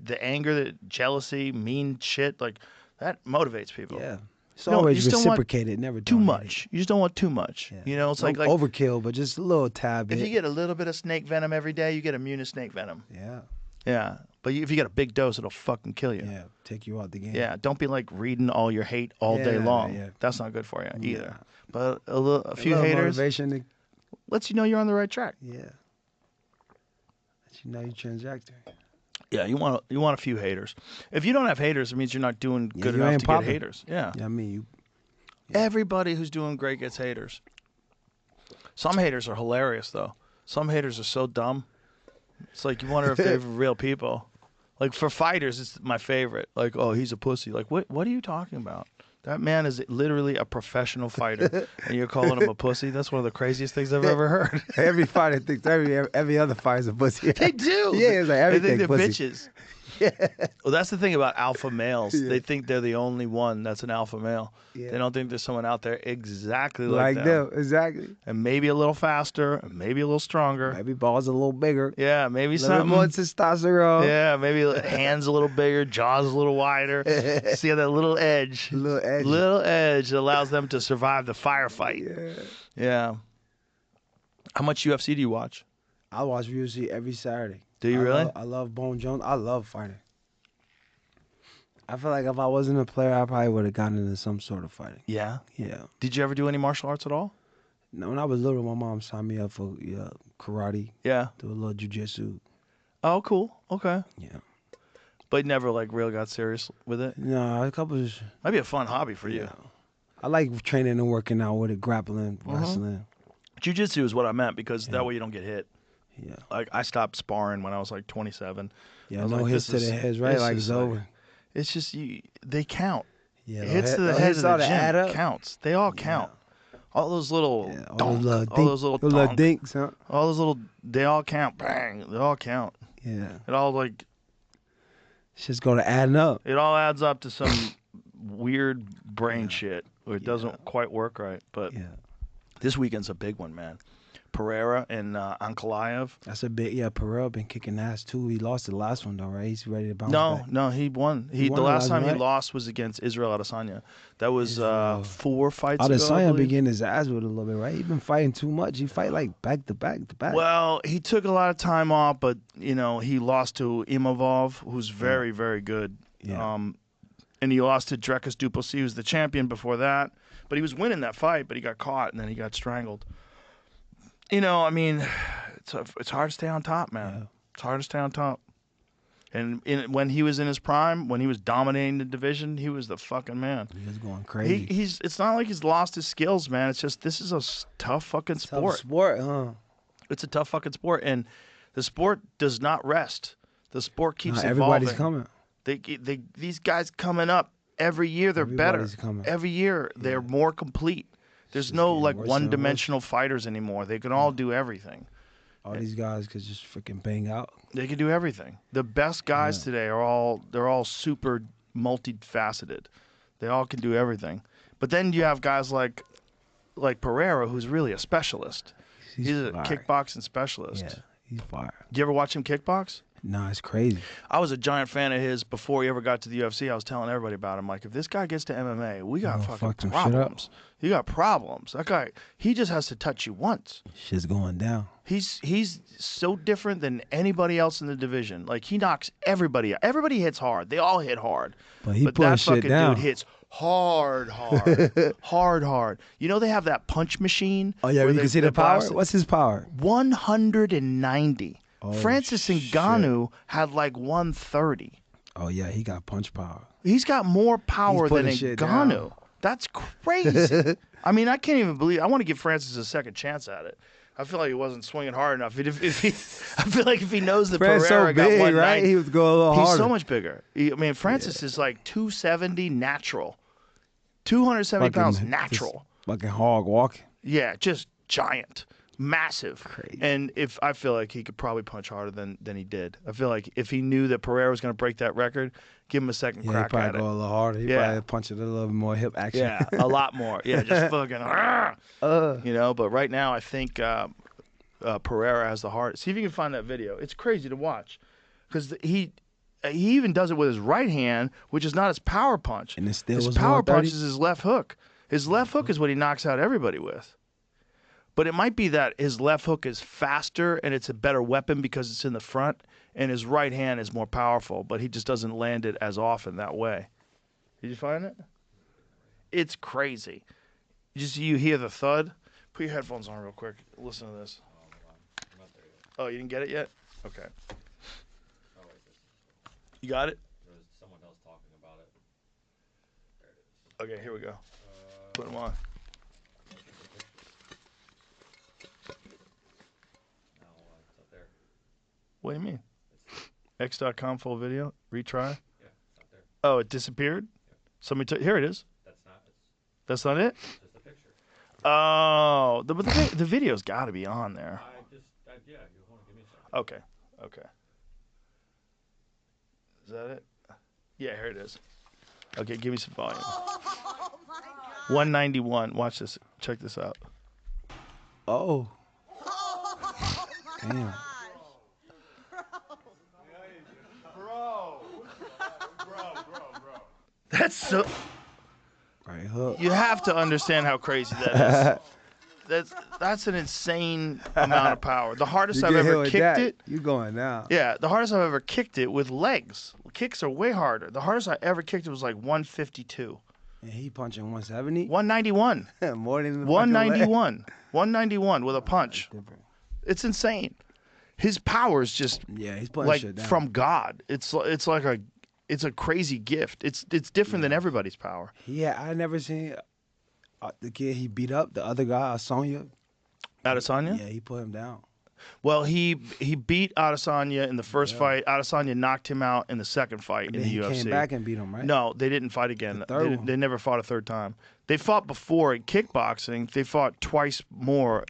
the anger, the jealousy, mean shit, like that motivates people. Yeah. It's No, you always just don't want reciprocated, never Too donated. much. You just don't want too much. Yeah. You know, it's No like overkill, but just a little tad bit. if you get a little bit of snake venom every day, you get immune to snake venom. Yeah. Yeah, but if you get a big dose, it'll fucking kill you. Yeah. Take you out the game. Yeah, don't be like reading all your hate all day Yeah, long. yeah. That's not good for you either. Yeah. But a few little haters motivation to, lets you know you're on the right track. yeah. Let you know your trajectory. Yeah, you want a few haters. If you don't have haters, it means you're not doing Yeah, good you enough ain't to popping. get haters. Yeah. Yeah, I mean you. Everybody who's doing great gets haters. Some haters are hilarious though. Some haters are so dumb. It's like you wonder if they're real people. Like for fighters, it's my favorite. Like, oh, he's a pussy. Like, what are you talking about? That man is literally a professional fighter, and you're calling him a pussy? That's one of the craziest things I've ever heard. Every fighter thinks every other fighter's a pussy. They do. Yeah, it's like they think everything they're pussy. bitches. Well, that's the thing about alpha males. Yeah. They think they're the only one that's an alpha male. Yeah. They don't think there's someone out there exactly Like them. them, exactly. And maybe a little faster, and maybe a little stronger. Maybe balls a little bigger. Yeah, maybe A little bit something. more testosterone. Yeah, maybe hands a little bigger, jaws a little wider. See that little edge. Little edge. Little edge that allows them to survive the firefight. Yeah. Yeah. How much UFC do you watch? I watch UFC every Saturday. Do you really? I love Bone Jones. I love fighting. I feel like if I wasn't a player, I probably would have gotten into some sort of fighting. Yeah. Yeah. Did you ever do any martial arts at all? No, when I was little, my mom signed me up for karate, Yeah. do a little jujitsu. Oh, cool. Okay. Yeah. But you never like really got serious with it? No, a couple of. Might be a fun hobby for you. Yeah. I like training and working out with it, grappling, wrestling. Jiu-jitsu is what I meant because that way you don't get hit. Yeah. Like I stopped sparring when I was like 27. Yeah, I was no like, hits to this the is- heads, right? this Like is it's over. It's just they count. Yeah, Hits to the head hits of all the to add gym up. counts. They all count. All those little Yeah, all donk, those little all those little little donk, dinks, huh? all those little, they all count. Bang, they all count. Yeah. It all like It's just going to adding up. it all adds up to some weird brain shit where it doesn't quite work right. But Yeah. this weekend's a big one, man. Pereira and Ankalaev. That's a big, Pereira been kicking ass too. He lost the last one though, right? He's ready to bounce back. No, he won. He The won last time right? he lost was against Israel Adesanya. That was Israel. 4 fights ago. I Adesanya believe. been getting his ass with a little bit, right? He been fighting too much. He fight like back to back to back. Well, he took a lot of time off, but he lost to Imavov, who's very, very good. Yeah. And he lost to Drekas Duplessis, who's the champion before that. But he was winning that fight, but he got caught and then he got strangled. I mean, it's hard to stay on top, man. Yeah. It's hard to stay on top. And when he was in his prime, when he was dominating the division, he was the fucking man. He was going crazy. It's not like he's lost his skills, man. It's just this is a tough fucking Tough sport. sport, huh? It's a tough fucking sport, and the sport does not rest. The sport keeps Nah, evolving. everybody's coming. These guys coming up every year. They're Everybody's better. coming. Every year they're more complete. There's just no getting like worse and one-dimensional fighters anymore. They can all do everything. All these guys could just freaking bang out. They can do everything. The best guys today are all super multifaceted. They all can do everything. But then you have guys like Pereira, who's really a specialist. He's a fire. kickboxing specialist. Yeah, he's fire. Do you ever watch him kickbox? Nah, it's crazy. I was a giant fan of his before he ever got to the UFC. I was telling everybody about him. Like, if this guy gets to MMA, we got gonna fucking fuck some shit up. problems. You got problems. That guy, he just has to touch you once. Shit's going down. He's so different than anybody else in the division. Like, he knocks everybody out. Everybody hits hard. They all hit hard. But he that putting shit fucking down. dude hits hard. hard. You know they have that punch machine? Oh yeah, where you they- can see they the power. blast it? What's his power? 190. Oh, Francis shit. Ngannou had like 130. Oh yeah, he got punch power. He's got more power He's than putting shit Ngannou. down. That's crazy. I mean, I can't even believe. I want to give Francis a second chance at it. I feel like he wasn't swinging hard enough. I feel like if he knows that Fran's Pereira so got big, 190, right? He was going a little he's harder. so much bigger. Francis is like 270 natural, 270 pounds natural. Fucking hog walking. Yeah, just giant, massive. Crazy. And if I feel like he could probably punch harder than he did. I feel like if he knew that Pereira was going to break that record, give him a second Yeah, he crack probably at go it. a little harder. He Yeah. probably punch it a little bit more hip action. Yeah, a lot more. Yeah, just fucking. But right now I think Pereira has the heart. See if you can find that video. It's crazy to watch because he even does it with his right hand, which is not his power punch. And it still his was power 130? punch is his left hook. His left hook is what he knocks out everybody with. But it might be that his left hook is faster and it's a better weapon because it's in the front, and his right hand is more powerful, but he just doesn't land it as often that way. Did you find it? It's crazy. You hear the thud? Put your headphones on real quick. Listen to this. Oh, you didn't get it yet? Okay. You got it? There's someone else talking about it. There it is. Okay, here we go. Put them on. Now it's up there. What do you mean? X.com full video? Retry? Yeah, it's up there. Oh, it disappeared? Somebody took. Here it is. That's not. It's That's not it? just a picture. Oh, the video's got to be on there. Yeah. You hold on. Give me a second. Okay. Is that it? Yeah, here it is. Okay, give me some volume. Oh my God. 191. Watch this. Check this out. Oh, Oh my damn. gosh. That's so. Right hook. You have to understand how crazy that is. That's an insane amount of power. The hardest You I've get hit ever with kicked that, it. you going down. Yeah, the hardest I've ever kicked it with legs. Kicks are way harder. The hardest I ever kicked it was like 152. And he punching 170. 191. More than the 191. 191 with a punch. Different. It's insane. His power is just Yeah, he's putting like shit down. from God. It's like a crazy gift. It's different than everybody's power. Yeah, I never seen the kid he beat up, the other guy, Sonya. Adesanya? Yeah, he put him down. Well, he beat Adesanya in the first fight. Adesanya knocked him out in the second fight in And the he UFC. came back and beat him, right? No, they didn't fight again. The third one. They never fought a third time. They fought before in kickboxing. They fought twice before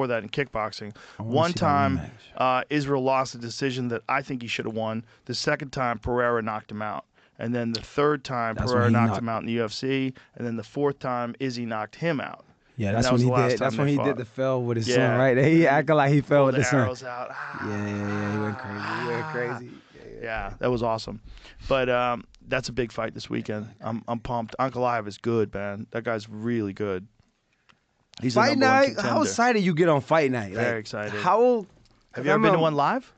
that in kickboxing. wanna One see that time, rematch. Israel lost a decision that I think he should have won. The second time, Pereira knocked him out. And then the third time, That's Pereira when he knocked knocked- him out in the UFC. And then the fourth time, Izzy knocked him out. Yeah, And that's that when was he the last did. That's time when they he fought. did the fell with his Yeah. son, right? He acted like he fell Pulled with the the son. arrows out. Yeah, he went crazy. He went crazy. Yeah, that was awesome. But that's a big fight this weekend. I'm pumped. Ankalaev is good, man. That guy's really good. He's a Fight number one night. contender. How excited you get on fight night? Very excited. How? Have you ever been to one live?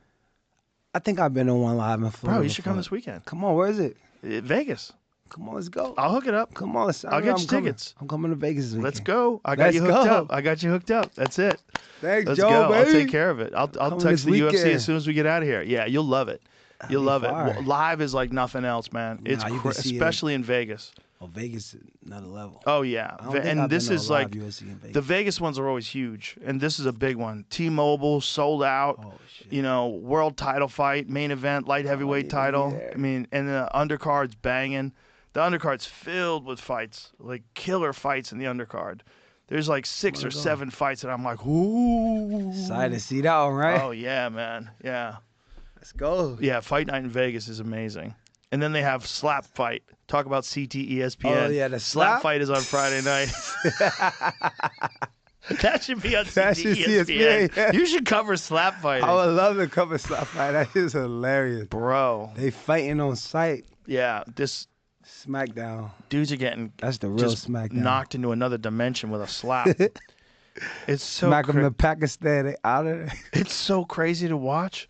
I think I've been to one live in Florida. Bro, you should come before. this weekend. Come on, where is it? Vegas. Come on, let's go. I'll hook it up. Come on, I'll get you coming. tickets. I'm coming to Vegas this weekend. Let's go. I got Let's you hooked go. up. I got you hooked up. That's it. Thanks, Let's Joe, go. I'll baby. take care of it. I'll Coming text this the UFC weekend. as soon as we get out of here. Yeah, you'll love it. You'll be love it. fire. Live is like nothing else, man. It's Nah, you can see it. especially in Vegas. Oh, Vegas, another level. Oh yeah, I don't think and I've this been to a is live like UFC in Vegas. the Vegas ones are always huge, and this is a big one. T-Mobile sold out. Oh, shit. You know, world title fight, main event, light heavyweight yeah, title. yeah. I mean, and the undercard's banging. The undercard's filled with fights, like killer fights in the undercard. There's like 6 or 7 fights that I'm like, ooh. Excited to see that one, right? Oh yeah, man. Yeah. Let's go. Yeah, Fight Night in Vegas is amazing. And then they have Slap Fight. Talk about CT ESPN. Oh, yeah, the Slap slap? Fight is on Friday night. That should be on CT That should ESPN. ESPN, yeah. You should cover Slap Fighting. I would love to cover stuff like that. Is hilarious. Bro. They fighting on site. Yeah, this SmackDown. dudes are getting That's the real just SmackDown. knocked into another dimension with a slap. It's so Smack them to Pakistan. They out of there. it's so crazy to watch.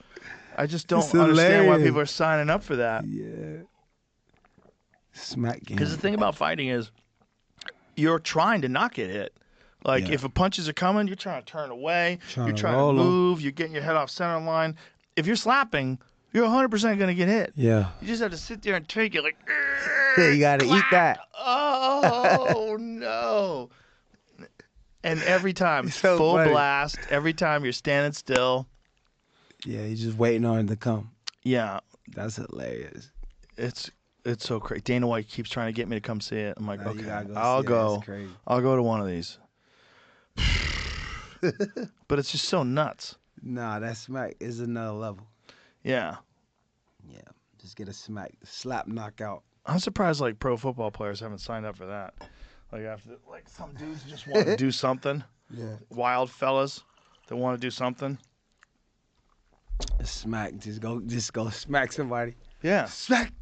I just don't It's understand why hilarious. people are signing up for that. Yeah. Smack game. Because the thing about fighting is you're trying to not get hit. Like Yeah. if a punches are coming, you're trying to turn away. Trying you're to trying to roll 'em. move. You're getting your head off center line. If you're slapping, you're 100% going to get hit. Yeah. You just have to sit there and take it like. You gotta eat that. Oh no! And every time, It's so full funny. blast. Every time you're standing still. Yeah, you're just waiting on it to come. Yeah, That's hilarious. it's so crazy. Dana White keeps trying to get me to come see it. I'm like, Nah, you okay, gotta go I'll see it. go. It's crazy. I'll go to one of these. But it's just so nuts. Nah, that smack is another level. Yeah, Yeah. Just get a smack, slap, knockout. I'm surprised like pro football players haven't signed up for that. Like after like some dudes just want to do something. Yeah. Wild fellas that want to do something. Smack. Just go smack somebody. Yeah. Smack.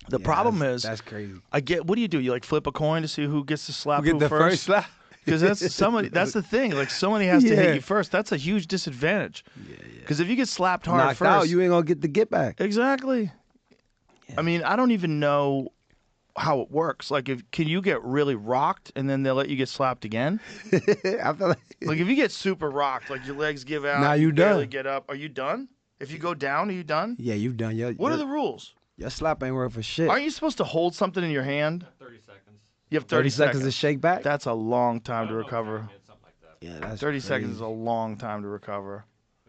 The Yeah, problem that's- is, that's crazy. I get. What do? You like flip a coin to see who gets to slap Get who the first slap. Because that's somebody. That's the thing. Like somebody has to Yeah. hit you first. That's a huge disadvantage. Yeah. Because if you get slapped hard Knocked first, out, you ain't gonna get the get back. exactly. I mean, I don't even know how it works. Like, can you get really rocked and then they'll let you get slapped again? I feel like Like, if you get super rocked, like your legs give out, Nah, you barely done. get up. Are you done? If you go down, are you done? yeah, you done. What are the rules? your slap ain't worth for shit. Aren't you supposed to hold something in your hand? 30 seconds. You have 30 seconds to shake back? That's a long time to recover. Something like that. Yeah, that's 30 crazy. seconds is a long time to recover.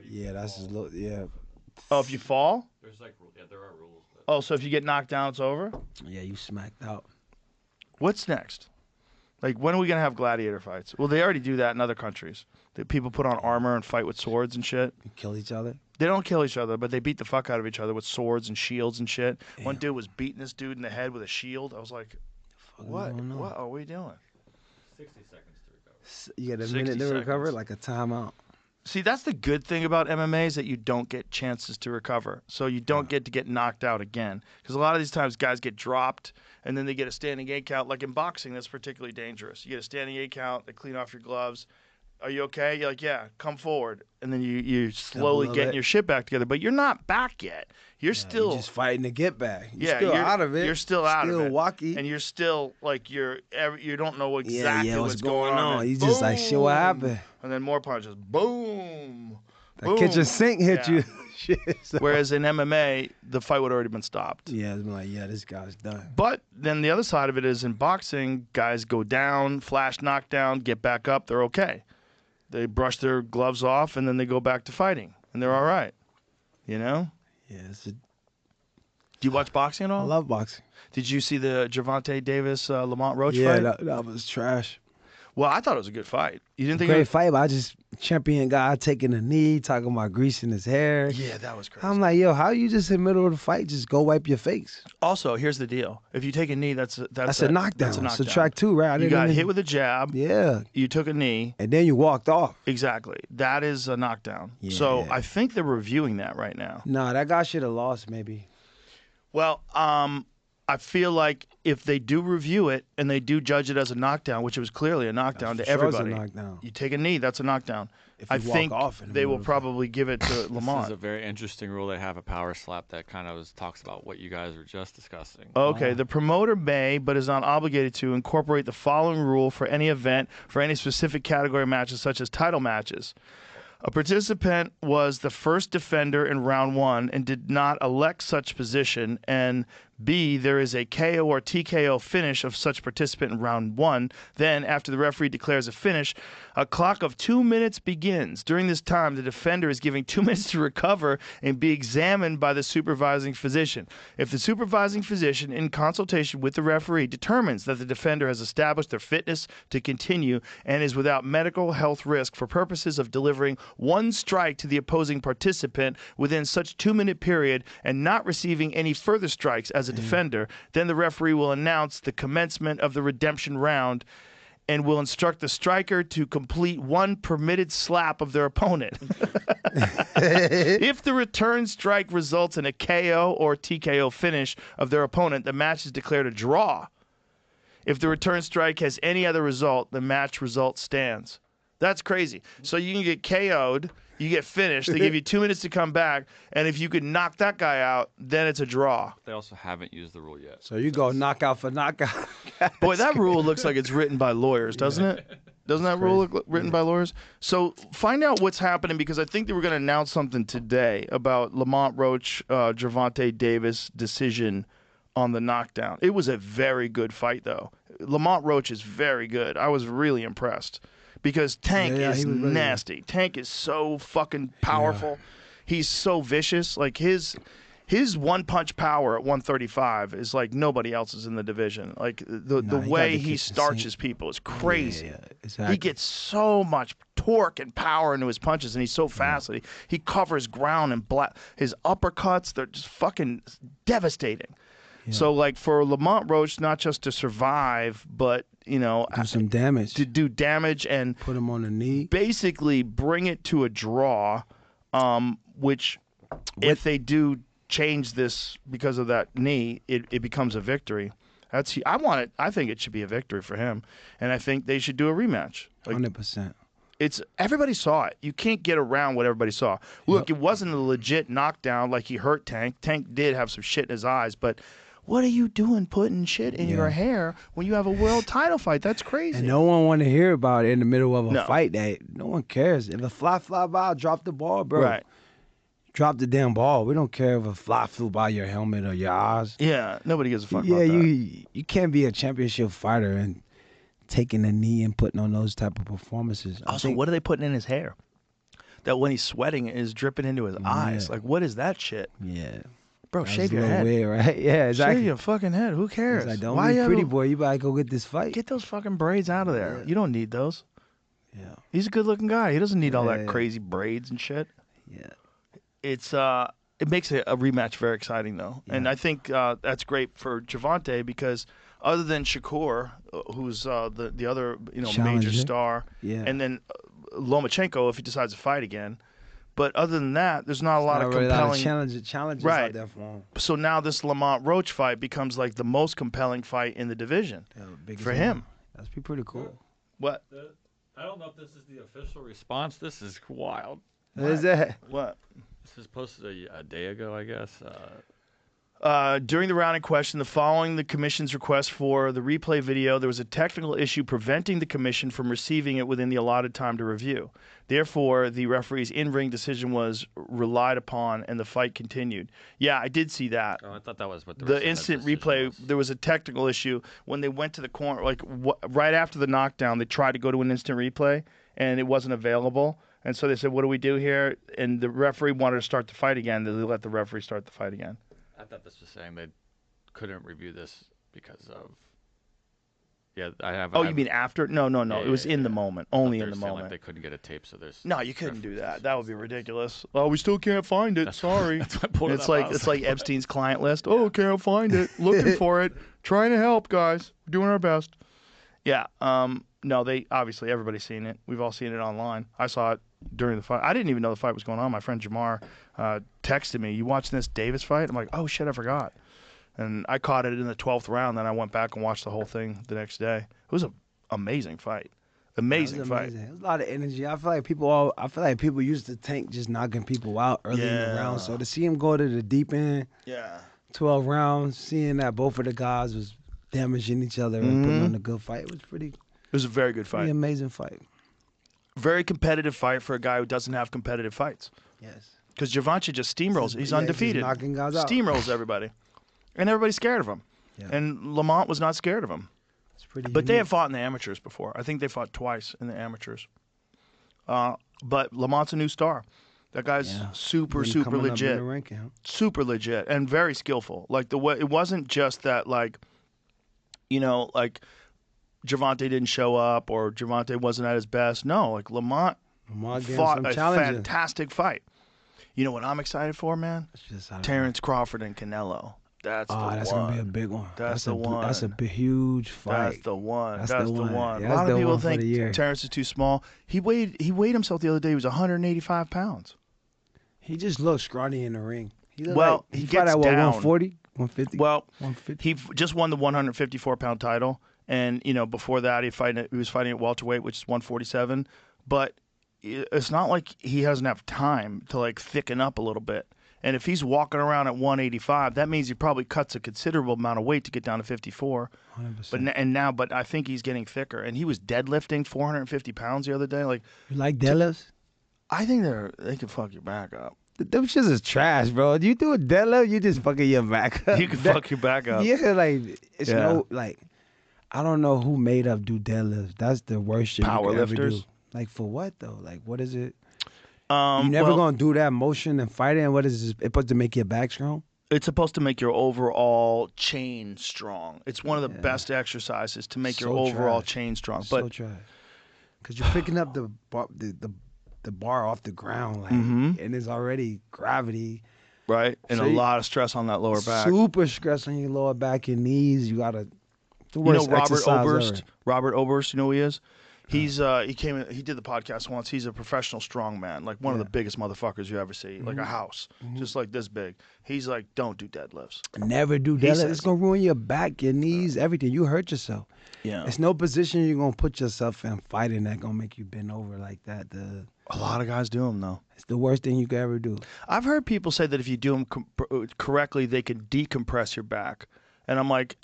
Yeah, that's just look. Yeah, Oh, if you fall? There's like, yeah, there are rules. But Oh, so if you get knocked down, it's over? yeah, you smacked out. What's next? Like, when are we going to have gladiator fights? Well, they already do that in other countries. That people put on armor and fight with swords and shit. You kill each other. They don't kill each other, but they beat the fuck out of each other with swords and shields and shit. Yeah. One dude was beating this dude in the head with a shield. I was like, what? going on? What are we doing? 60 seconds to recover. You get a 60 minute to recover, seconds. like a timeout. See, that's the good thing about MMA is that you don't get chances to recover. So you don't get to get knocked out again. Because a lot of these times guys get dropped and then they get a standing 8 count. Like in boxing, that's particularly dangerous. You get a standing 8 count, they clean off your gloves. Are you okay? You're like, yeah, come forward. And then you slowly Double getting it. your shit back together. But you're not back yet. You're still You're just fighting to get back. You're yeah, still you're out of it. You're still out of it. Still walkie. And you're still like you don't know exactly what's going on. You just like, shit, what happened? And then more punches. Boom. The Boom. kitchen sink hit Yeah. you. Shit. So- Whereas in MMA, the fight would already been stopped. yeah, it's been like, yeah, this guy's done. But then the other side of it is in boxing, guys go down, flash knockdown, get back up, they're okay. They brush their gloves off and then they go back to fighting, and they're all right. You know? Yeah, Do you watch boxing at I all? love boxing. Did you see the Gervonta Davis Lamont Roach Yeah, fight? that was trash. Well, I thought it was a good fight. You didn't think Great it was... fight, but I just champion guy taking a knee, talking about greasing his hair. Yeah, that was crazy. I'm like, yo, how you just in the middle of the fight just go wipe your face? Also, here's the deal. If you take a knee, that's That's a knockdown. That's a knockdown. Subtract 2, right? I You didn't got even- hit with a jab. Yeah, You took a knee. and then you walked off. Exactly. That is a knockdown. Yeah. So I think they're reviewing that right now. Nah, that guy should have lost maybe. Well, I feel like if they do review it and they do judge it as a knockdown, which it was clearly a knockdown to For sure it's a everybody, knockdown. you take a knee, that's a knockdown. If I you walk think off in the they middle will of the probably give it to This is a Lamont. very interesting rule. They have a power slap that kind of talks about what you guys were just discussing. Okay, the promoter may, but is not obligated to, incorporate the following rule for any event for any specific category matches, such as title matches. A participant was the first defender in round 1 and did not elect such position, and B, there is a KO or TKO finish of such participant in round 1. Then, after the referee declares a finish, a clock of 2 minutes begins. During this time, the defender is given 2 minutes to recover and be examined by the supervising physician. If the supervising physician, in consultation with the referee, determines that the defender has established their fitness to continue and is without medical health risk for purposes of delivering one strike to the opposing participant within such 2-minute period and not receiving any further strikes as a defender, then the referee will announce the commencement of the redemption round and will instruct the striker to complete one permitted slap of their opponent. If the return strike results in a KO or TKO finish of their opponent, the match is declared a draw. If the return strike has any other result, the match result stands. That's crazy. So you can get KO'd, you get finished, they give you 2 minutes to come back, and if you could knock that guy out, then it's a draw. They also haven't used the rule yet. So you go knockout for knockout. Boy, that rule looks like it's written by lawyers, doesn't it? Doesn't that rule look written by lawyers? So find out what's happening, because I think they were going to announce something today about Lamont Roach, Gervonta Davis decision on the knockdown. It was a very good fight, though. Lamont Roach is very good. I was really impressed because Tank Yeah, is he was really good. nasty. Tank is so fucking powerful. He's so vicious. Like his one-punch power at 135 is like nobody else's in the division. Like the Nah, he got way the he kitchen starches sink. people is crazy. Yeah, exactly. He gets so much torque and power into his punches, and he's so fast that he covers ground and his uppercuts, they're just fucking devastating. So, like, for Lamont Roach, not just to survive, but, you know, do some damage. to do damage and Put him on the knee. basically bring it to a draw, which if they do change this because of that knee, it becomes a victory. I think it should be a victory for him, and I think they should do a rematch. Like, 100%. everybody saw it. You can't get around what everybody saw. Look, it wasn't a legit knockdown like he hurt Tank. Tank did have some shit in his eyes, but what are you doing putting shit in your hair when you have a world title fight? That's crazy. And no one want to hear about it in the middle of a No. fight. That no one cares. If a fly by, drop the ball, bro. Right. Drop the damn ball. We don't care if a fly flew by your helmet or your eyes. Yeah, nobody gives a fuck Yeah, about that. you can't be a championship fighter and taking a knee and putting on those type of performances. I Also, think- what are they putting in his hair? That when he's sweating it is dripping into his eyes. Like, what is that shit? Yeah. Bro, That's shave a your little head. weird, right? Yeah, exactly. Shave your fucking head. Who cares? It's like, don't Why be you pretty have a- boy. You better go get this fight. Get those fucking braids out of there. Yeah. You don't need those. Yeah. He's a good looking guy. He doesn't need all that Yeah. crazy braids and shit. Yeah. it makes a rematch very exciting though, and I think that's great for Gervonta because other than Shakur, who's the other major Challenger. star, Yeah. and then Lomachenko if he decides to fight again. But other than that, there's not a lot of Not really compelling. a lot of challenges Right. out there for him. So now this Lamont Roach fight becomes like the most compelling fight in the division Biggest for one. him. That's pretty cool. What? I don't know if this is the official response. This is wild. What is that? What? This was posted a day ago, I guess. During the round in question, following the commission's request for the replay video, there was a technical issue preventing the commission from receiving it within the allotted time to review. Therefore, the referee's in-ring decision was relied upon, and the fight continued. Yeah, I did see that. Oh, I thought that was what The instant replay, there was a technical issue when they went to the corner, like right after the knockdown. They tried to go to an instant replay, and it wasn't available. And so they said, "What do we do here?" And the referee wanted to start the fight again. They let the referee start the fight again. I thought this was saying they couldn't review this because of. Yeah, I have. Oh, you mean after? No. Yeah, It was yeah, in the yeah. moment, I thought only they in were the saying, moment. Like they couldn't get a tape, so there's. No, you couldn't do reference that. That would be ridiculous. Oh, we still can't find it. Sorry. That's why I pulled it It's up. like I was it's like Epstein's client list. Oh, can't find it. Looking for it. Trying to help, guys. We're doing our best. Yeah. No, they obviously everybody's seen it. We've all seen it online. I saw it during the fight. I didn't even know the fight was going on. My friend Jamar texted me, "You watching this Davis fight?" I'm like, "Oh shit, I forgot." And I caught it in the 12th round. Then I went back and watched the whole thing the next day. It was an amazing fight. Amazing fight. It was a lot of energy. I feel like people used to Tank just knocking people out early in the round. So to see him go to the deep end, 12 rounds, seeing that both of the guys was damaging each other and putting on a good fight, it was It was a very good pretty fight. amazing fight. Very competitive fight for a guy who doesn't have competitive fights. Yes. Because Gervonta just steamrolls. He's undefeated. knocking guys out. Steamrolls everybody. And everybody's scared of him. Yeah. And Lamont was not scared of him. It's pretty. But they unique. have fought in the amateurs before. I think they fought twice in the amateurs. But Lamont's a new star. That guy's super Really coming up in legit. the ranking, huh? Super legit and very skillful. Like the way it wasn't just that like Gervonta didn't show up or Gervonta wasn't at his best. No, like Lamont getting fought some a challenges. fantastic fight. You know what I'm excited for, man? Terrence Crawford and Canelo. That's the one. That's gonna be a big one. That's the one. That's a huge fight. That's the one. That's That's the the one. one. Yeah, A lot that's of the people one for the year. think Terrence is too small. He weighed himself the other day. He was 185 pounds. He just looks scrawny in the ring. He looked Well, like, he fought gets at what, down. 140, 150. Well, 150. he just won the 154-pound title, and before that he was fighting at welterweight, which is 147. But it's not like he doesn't have time to like thicken up a little bit. And if he's walking around at 185, that means he probably cuts a considerable amount of weight to get down to 54. 100%. But I think he's getting thicker. And he was deadlifting 450 pounds the other day. Like, You like deadlifts? I think they can fuck your back up. Them shits is trash, bro. You do a deadlift, you just fucking your back up. You can fuck your back up. Yeah, like it's Yeah. no like. I don't know who made up do deadlifts. That's the worst shit Power you could ever do. lifters? Like for what though? Like what is it? You You never gonna do that motion and fight it. And what is this? It's supposed to make your back strong? It's supposed to make your overall chain strong. It's one of the best exercises to make your So overall trash. chain strong. So But trash. Cause you're picking up the bar off the ground, like, and there's already gravity. right, and So a you- lot of stress on that lower back. Super stress on your lower back, your knees. You gotta. The You know worst Robert exercise Oberst. ever. Robert Oberst. You know who he is? He did the podcast once. He's a professional strongman, like one of the biggest motherfuckers you ever see, like a house, just like this big. He's like, don't do deadlifts. Never do He deadlift. says It's gonna ruin your back, your knees, everything. You hurt yourself. Yeah, It's no position you're gonna put yourself in fighting that gonna make you bend over like that. a lot of guys do them though. It's the worst thing you could ever do. I've heard people say that if you do them correctly, they can decompress your back, and I'm like,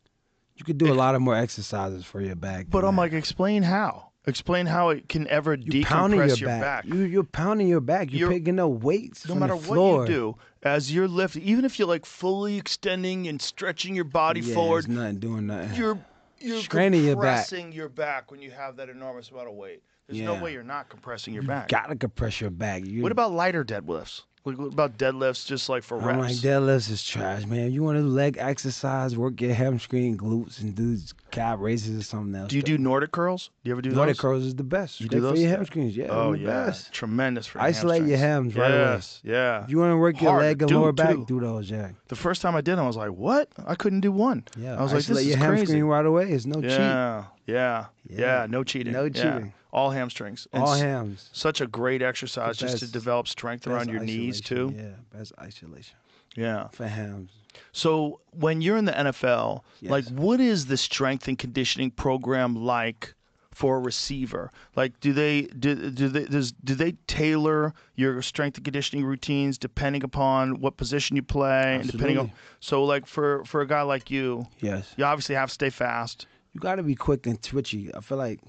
You could do a lot of more exercises for your back. but than I'm that. like, explain how. Explain how it can ever You're pounding decompress your your back. back. You're pounding your back. You're picking up weights. No from matter the what floor. you do, as you're lifting, even if you're like fully extending and stretching your body forward, It's nothing doing nothing. you're Straining your back. compressing your back when you have that enormous amount of weight. There's no Yeah. way you're not compressing your back. Gotta compress your back. What about lighter deadlifts? What about deadlifts just like for I'm like, reps? deadlifts is trash, man. You want to do leg exercise, work your hamstring, glutes, and do calf raises or something else. Do you do Nordic curls? Do you ever do Nordic those? curls is the best. You Great do those? for your hamstrings. Yeah, Oh, the yeah. best. Tremendous for Isolate your hamstrings. hams right away. Yes, yeah. If you want to work your Hard to leg and do, lower back, too. do those, yeah. The first time I did them, I was like, what? I couldn't do one. Yeah, I was like, this isolate is your crazy. hamstring right away. It's no cheat. Yeah, no cheating. No Yeah. cheating. All hamstrings. And All hams. Such a great exercise just to best- develop strength around Best your knees, too. isolation, Yeah, best isolation Yeah. for hams. So when you're in the NFL, Yes. like, what is the strength and conditioning program like for a receiver? Like, do they tailor your strength and conditioning routines depending upon what position you play and depending on? Absolutely. So, like, for a guy like you, Yes. you obviously have to stay fast, You got to be quick and twitchy. I feel like,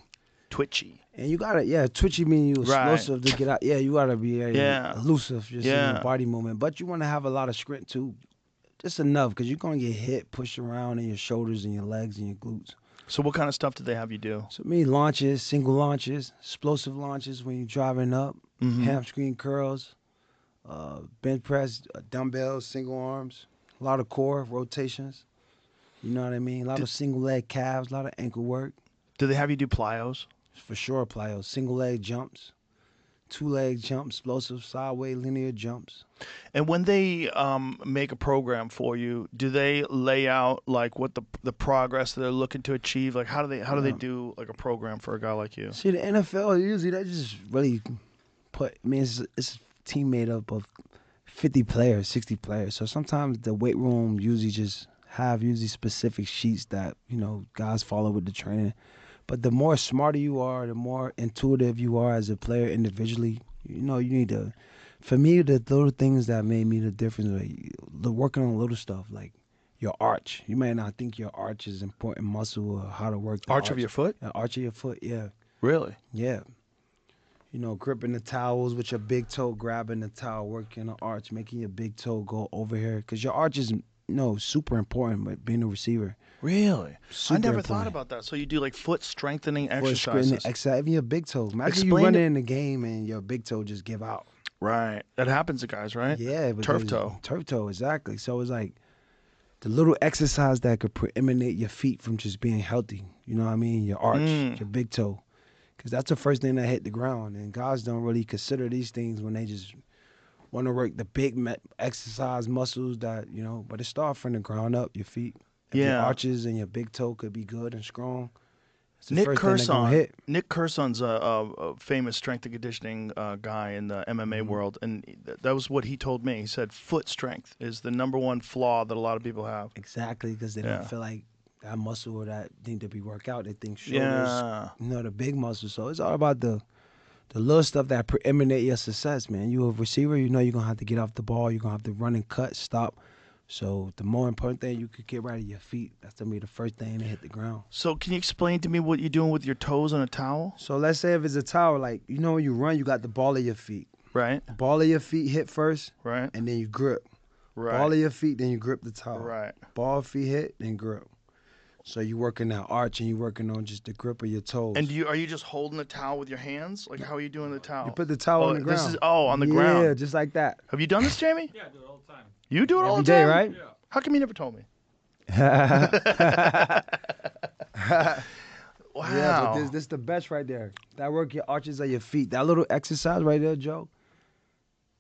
twitchy. and you got to, twitchy mean you Right. explosive to get out. Yeah, you got to be Yeah. elusive just in Yeah. your body movement. But you want to have a lot of sprint too. Just enough because you're going to get hit, pushed around in your shoulders and your legs and your glutes. So, what kind of stuff do they have you do? So me, launches, single launches, explosive launches when you're driving up, Mm-hmm. hamstring curls, bench press, dumbbells, single arms, a lot of core rotations. You know what I mean? A lot of single leg calves, a lot of ankle work. Do they have you do plyos? For sure, plyos. Single leg jumps, 2-leg jumps, explosive sideways linear jumps. And when they make a program for you, do they lay out like what the progress that they're looking to achieve? Like how do they do like a program for a guy like you? See, the NFL usually they just really put. I mean, it's a team made up of 50 players, 60 players. So sometimes the weight room usually just have specific sheets that guys follow with the training. But the more smarter you are, the more intuitive you are as a player individually. You need to. For me, the little things that made me the difference, like working on little stuff, like your arch. You may not think your arch is important muscle or how to work the Arch of your foot? The arch of your foot, yeah. Really? Yeah. Gripping the towels with your big toe, grabbing the towel, working the arch, making your big toe go over here. Because your arch is, super important with being a receiver. Really? Super I never important. thought about that. So you do like foot strengthening For exercises. even your big toe. Imagine Explain you running it- in the game and your big toe just give out. Right. That happens to guys, right? Yeah. Turf because- toe. Turf toe, exactly. So it's like the little exercise that could emanate your feet from just being healthy. You know what I mean? Your arch, your big toe. Because that's the first thing that hit the ground. And guys don't really consider these things when they just want to work the big exercise muscles that, but it starts from the ground up, your feet. If your Yeah. arches and your big toe could be good and strong. It's the Nick first thing they're gonna Curson. hit. Nick Curson's a famous strength and conditioning guy in the MMA world, and that was what he told me. He said foot strength is the number one flaw that a lot of people have. Exactly, because they Yeah. don't feel like that muscle or that need to be worked out. They think shoulders, Yeah. the big muscle. So it's all about the little stuff that emanate your success, man. You a receiver, you're going to have to get off the ball. You're going to have to run and cut, stop. So the more important thing, you could get right at your feet. That's going to be the first thing to hit the ground. So can you explain to me what you're doing with your toes on a towel? So let's say if it's a towel, like, when you run, you got the ball of your feet. Right. Ball of your feet hit first, Right. and then you grip. Right. Ball of your feet, then you grip the towel. Right. Ball of feet hit, then grip. So you're working that arch and you're working on just the grip of your toes. And are you just holding the towel with your hands? Like how are you doing the towel? You put the towel on the ground. This is on the Yeah, ground. just like that. Have you done this, Jamie? Yeah, I do it all the time. You do it all Every the day, time, right? Yeah. How come you never told me? Wow. Yeah, but this the best right there. That work your arches of your feet. That little exercise right there, Joe.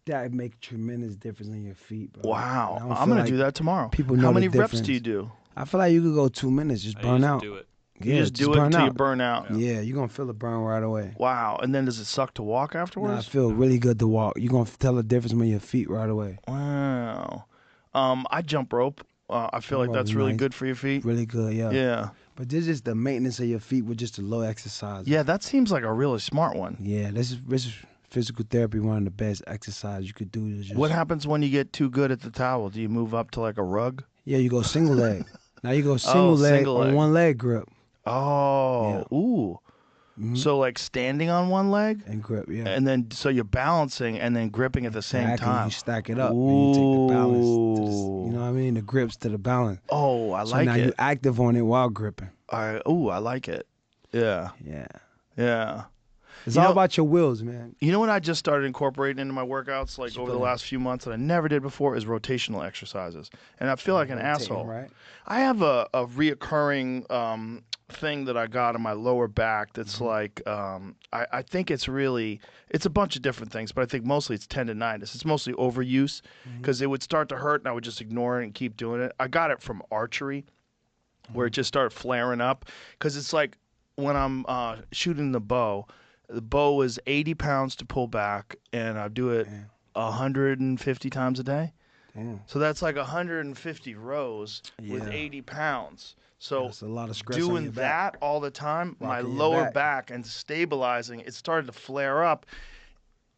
That make tremendous difference in your feet, bro. Wow. I don't I'm feel going like to do that tomorrow. people How know the many reps difference. do you do? I feel like you could go 2 minutes, just I burn used out. to do it. You Yeah, just do it burn until you out. burn out. Yeah, you're gonna feel the burn right away. Wow. And then does it suck to walk Nah, I afterwards? feel really good to walk. You're gonna tell the difference with your feet right away. Wow. I jump rope. I feel like Jump rope that's is really nice. good for your feet. Really good, yeah. Yeah. But this is the maintenance of your feet with just a low exercise. Yeah, that seems like a really smart one. Yeah, this is physical therapy, one of the best exercises you could do. To just, What happens when you get too good at the towel? Do you move up to like a rug? Yeah, you go single leg. Now you go single leg single on leg. one leg grip Oh, ooh. Mhm. So like standing on one leg, and grip, yeah. and then so you're balancing and then gripping at the same Exactly. time. You stack it up and you take the balance. You know what I mean? The grips to the balance. Oh, I So like now it. you active on it while gripping. I like it. Yeah, Yeah. yeah. It's You all know- about your wills, man. You know what I just started incorporating into my workouts like over the last few months that I never did before is rotational exercises. And I feel like an Rotating, asshole. right? I have a reoccurring thing that I got in my lower back that's like I think it's a bunch of different things, but I think mostly it's tendonitis. It's mostly overuse because it would start to hurt and I would just ignore it and keep doing it. I got it from archery where it just started flaring up because it's like when I'm shooting the bow is 80 pounds to pull back and I do it 150 times a day. Damn. So that's like 150 rows with Yeah. 80 pounds. So That's a lot of stress on doing your back. that all the time, my Rocking your lower back. back and stabilizing, it started to flare up,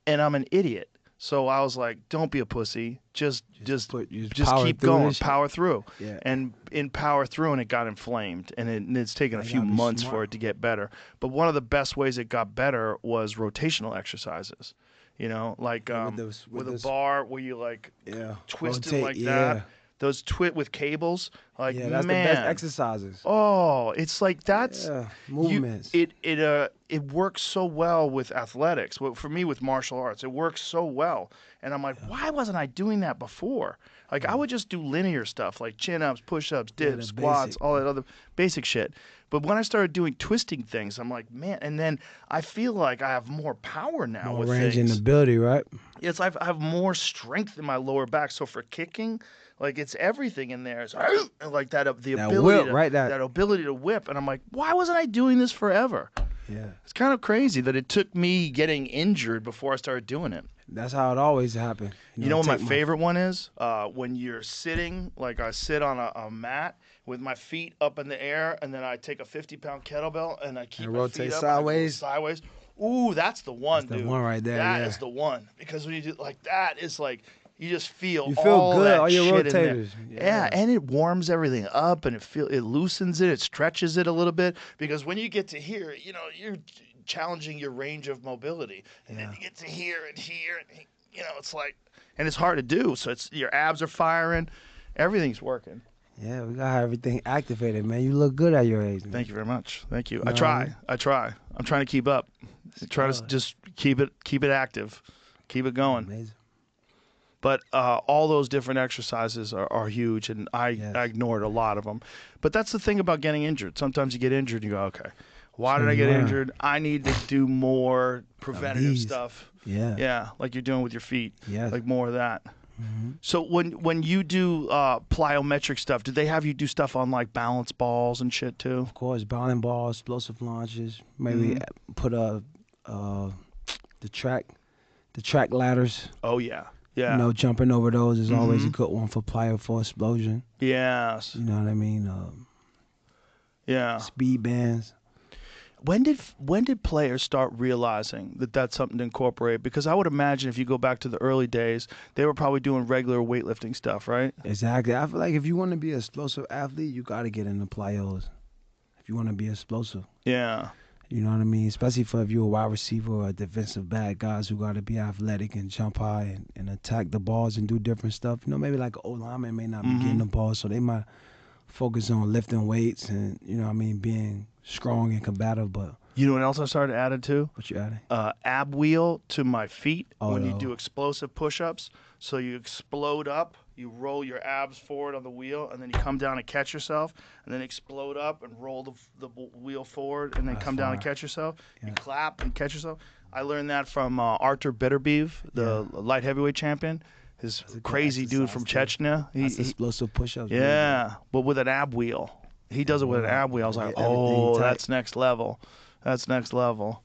and I'm an idiot. So I was like, "Don't be a pussy. Just power keep through going, this shit. power through." Yeah. And in power through, and it got inflamed, and it's taken a You few gotta be months for smart. it to get better. But one of the best ways it got better was rotational exercises. You know, like Yeah, with with a this- bar where you like Yeah. twist it Rotate, like yeah. that. Those with cables, like Yeah, that's man. the best exercises. Oh, it's like that's Yeah, movements. it works so well with athletics. Well, for me with martial arts, it works so well. And I'm like, why wasn't I doing that before? Like I would just do linear stuff like chin ups, push ups, Yeah, dips, the squats, basic. all that other basic shit. But when I started doing twisting things, I'm like, man, and then I feel like I have more power now More with range things. and ability, right? Yes, I have more strength in my lower back. So for kicking, like it's everything in there. It's like that the That ability whip, to, right, that- ability to whip. And I'm like, why wasn't I doing this forever? Yeah. It's kind of crazy that it took me getting injured before I started doing it. That's how it always happened. You know what my take favorite one is? When you're sitting, like I sit on a mat with my feet up in the air, and then I take a 50-pound kettlebell and I keep And my rotate feet up sideways? sideways. Ooh, that's the one, That's the dude. one right there, That yeah. is the one because when you do like that, it's like you just feel You feel all good, that all your shit in there. rotators. Yeah. Yeah. And it warms everything up and it loosens it, it stretches it a little bit because when you get to here, you know, you're challenging your range of mobility, and then you get to here and here, and you know, it's like, and it's hard to do. So it's your abs are firing, everything's working. Yeah, we got everything activated, man. You look good at your age, man. Thank you very much. Thank you. No. I try. I'm trying to keep up. Try to just keep it active, keep it going. Amazing. But all those different exercises are huge, and I ignored a lot of them. But that's the thing about getting injured. Sometimes you get injured, and you go, okay, why So did I you get learn. injured? I need to do more preventative these. stuff. Yeah. Yeah, like you're doing with your feet. Yes. Like more of that. So when you do plyometric stuff, do they have you do stuff on like balance balls and shit too? Of course, bowling balls, explosive launches. Maybe put the track ladders. Oh yeah, yeah. You know, jumping over those is always a good one for plyo for explosion. Yes. You know what I mean? Yeah. Speed bands. When did players start realizing that that's something to incorporate? Because I would imagine if you go back to the early days, they were probably doing regular weightlifting stuff, right? Exactly. I feel like if you want to be an explosive athlete, you got to get into plyos. If you want to be explosive. Yeah. You know what I mean? Especially for if you're a wide receiver or a defensive back, guys who got to be athletic and jump high and attack the balls and do different stuff. You know, maybe like an O-lineman may not be getting the ball, so they might focus on lifting weights and, you know what I mean, being strong and combative. But You know what else I started adding to? what you adding? Ab wheel to my feet when you no. do explosive push-ups. So you explode up, you roll your abs forward on the wheel, and then you come down and catch yourself, and then explode up and roll the wheel forward, and then come down and fire. catch yourself. You clap and catch yourself. I learned that from Artur Beterbiev, the light heavyweight champion. His crazy dude from Chechnya. That's explosive push-ups. Yeah, but with an ab wheel. He does it with an ab wheel. I was like, Get everything tight. that's next level. That's next level.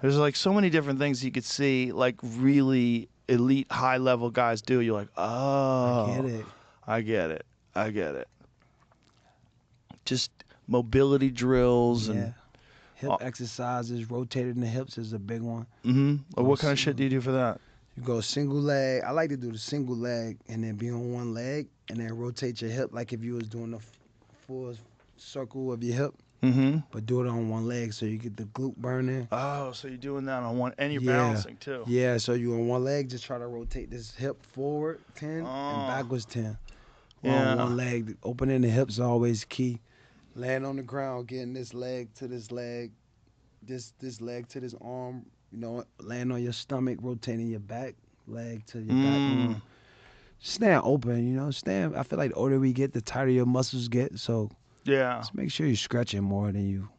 There's like so many different things you could see, like really elite, high-level guys do. You're like, oh. Get it. I get it. Just mobility drills Yeah. Hip Oh. exercises, rotating the hips is a big one. What kind of shit do you do for that? You go single leg. I like to do the single leg and then be on one leg and then rotate your hip like if you was doing the full circle of your hip, but do it on one leg so you get the glute burning. Oh, so you're doing that on one, and you're Yeah. balancing too. Yeah, so you on one leg, just try to rotate this hip forward 10 and backwards 10. Yeah. On one leg, opening the hips is always key. Laying on the ground, getting this leg to this leg, this leg to this arm. You know, laying on your stomach, rotating your back leg to your back arm. Staying open, you know. I feel like the older we get, the tighter your muscles get. So Yeah. Just make sure you're stretching more than you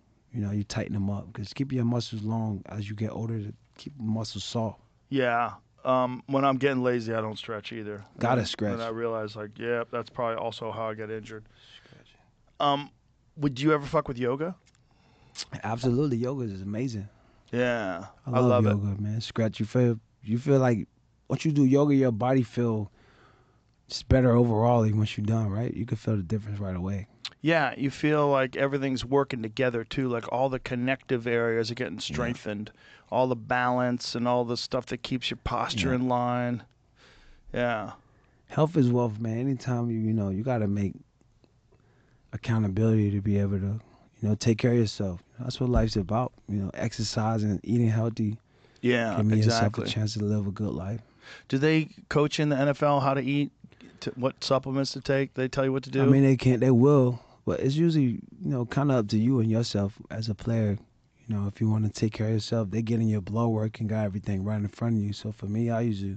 tighten them up. Because keep your muscles long as you get older to keep muscles soft. Yeah. When I'm getting lazy, I don't stretch either. Gotta stretch. And I realize, like, yeah, that's probably also how I get injured. Would you ever fuck with yoga? Absolutely, yoga is amazing. Yeah. I love it. yoga, man. Stretch. You feel like once you do yoga, your body feel just better overall. Even once you're done, right? You can feel the difference right away. Yeah, you feel like everything's working together too. Like all the connective areas are getting strengthened, all the balance and all the stuff that keeps your posture in line. Yeah. Health is wealth, man. Anytime you got to make accountability to be able to, take care of yourself. That's what life's about. Exercising, eating healthy, Yeah, giving yourself exactly. a chance to live a good life. Do they coach in the NFL how to eat, what supplements to take? They tell you what to do? I mean, they will, but it's usually, kind of up to you and yourself as a player. If you want to take care of yourself, they get in your blood work and got everything right in front of you. So for me, I usually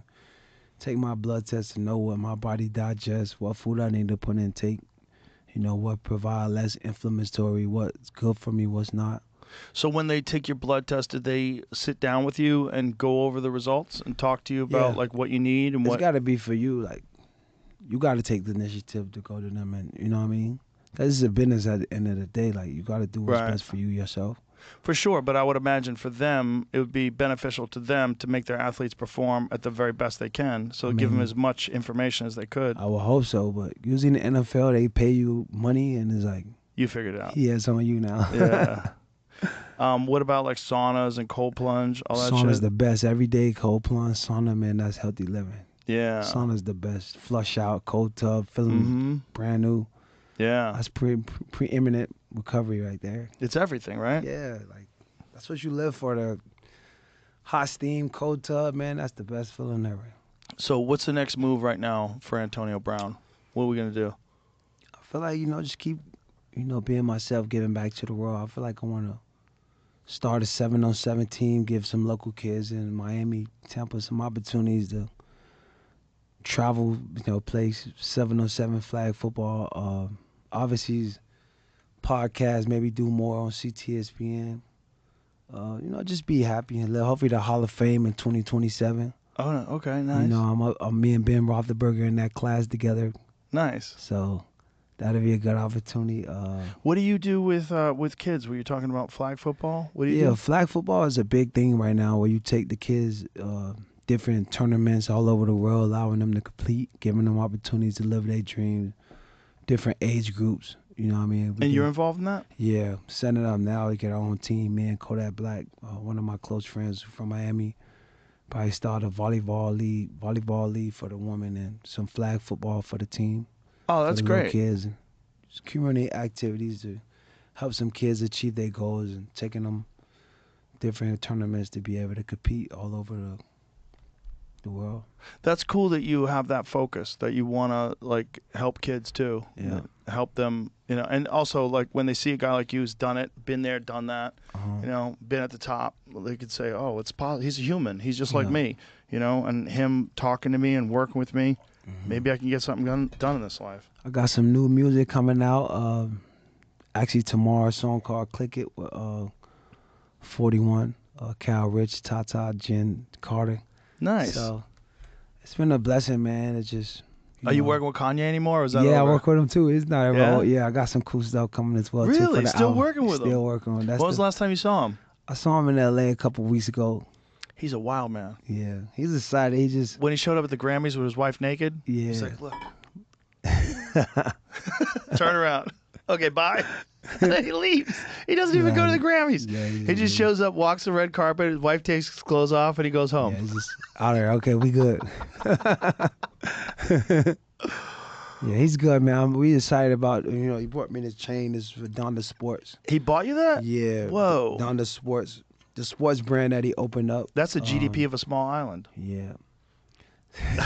take my blood test to know what my body digests, what food I need to put in, take, what provide less inflammatory, what's good for me, what's not. So when they take your blood test, did they sit down with you and go over the results and talk to you about like what you need and It's what? got to be for you. Like, you got to take the initiative to go to them, and you know what I mean. Because this is a business at the end of the day. Like, you got to do what's best for you yourself. For sure, but I would imagine for them, it would be beneficial to them to make their athletes perform at the very best they can. So give them as much information as they could. I would hope so, but using the NFL, they pay you money, and it's like, you figured it out. Yeah, it's on you now. Yeah. What about like saunas and cold plunge, all that shit? Sauna's the best. Every day cold plunge, sauna, man, that's healthy living. Yeah. Sauna's the best. Flush out, cold tub, feeling brand new. Yeah. That's preeminent recovery right there. It's everything, right? Yeah, like that's what you live for. The hot steam, cold tub, man, that's the best feeling ever. So what's the next move right now for Antonio Brown? What are we going to do? I feel like, just keep, being myself, giving back to the world. I feel like I want to start a 7-on-7 team, give some local kids in Miami, Tampa some opportunities to travel, play 7-on-7 flag football. Obviously, podcast, maybe do more on CTSPN. Just be happy and live. Hopefully, the Hall of Fame in 2027. Oh, okay, nice. I'm me and Ben Roethlisberger in that class together. Nice. So that'll be a good opportunity. What do you do with kids? Were you talking about flag football? What do you do? Yeah, flag football is a big thing right now where you take the kids different tournaments all over the world, allowing them to compete, giving them opportunities to live their dreams, different age groups. You know what I mean? And you're involved in that? Yeah, setting it up now. We get our own team. Me and Kodak Black, one of my close friends from Miami, probably start a volleyball league for the women and some flag football for the team. Oh, that's for the great. Little kids and just community activities to help some kids achieve their goals and taking them different tournaments to be able to compete all over the world. That's cool that you have that focus, that you want to like help kids too. Yeah. Help them, and also like when they see a guy like you who's done it, been there, done that, been at the top, they could say, oh, it's possible. He's a human. He's just like me, and him talking to me and working with me, maybe I can get something done in this life. I got some new music coming out. Actually tomorrow, a song called Click It with 41, Cal Rich, Tata, Jen Carter. Nice. So it's been a blessing, man. It's just. Are you working with Kanye anymore? Or is that I over? work with him too. It's not ever. Yeah? Yeah, I got some cool stuff coming as well. Really? Too for the Still album. working with him? Still working on. When was the last time you saw him? I saw him in L.A. a couple weeks ago. He's a wild man. Yeah, he's excited. He just. When he showed up at the Grammys with his wife naked. Yeah. He's like, look. Turn around. Okay, bye. He leaves. He doesn't even go to the Grammys. Yeah, he just shows up, walks the red carpet, his wife takes his clothes off, and he goes home. Yeah, he's just out there. Okay, we good. Yeah, he's good, man. We excited about, he bought me this chain. This is for Donda Sports. He bought you that? Yeah. Whoa. Donda Sports. The sports brand that he opened up. That's the GDP of a small island. Yeah.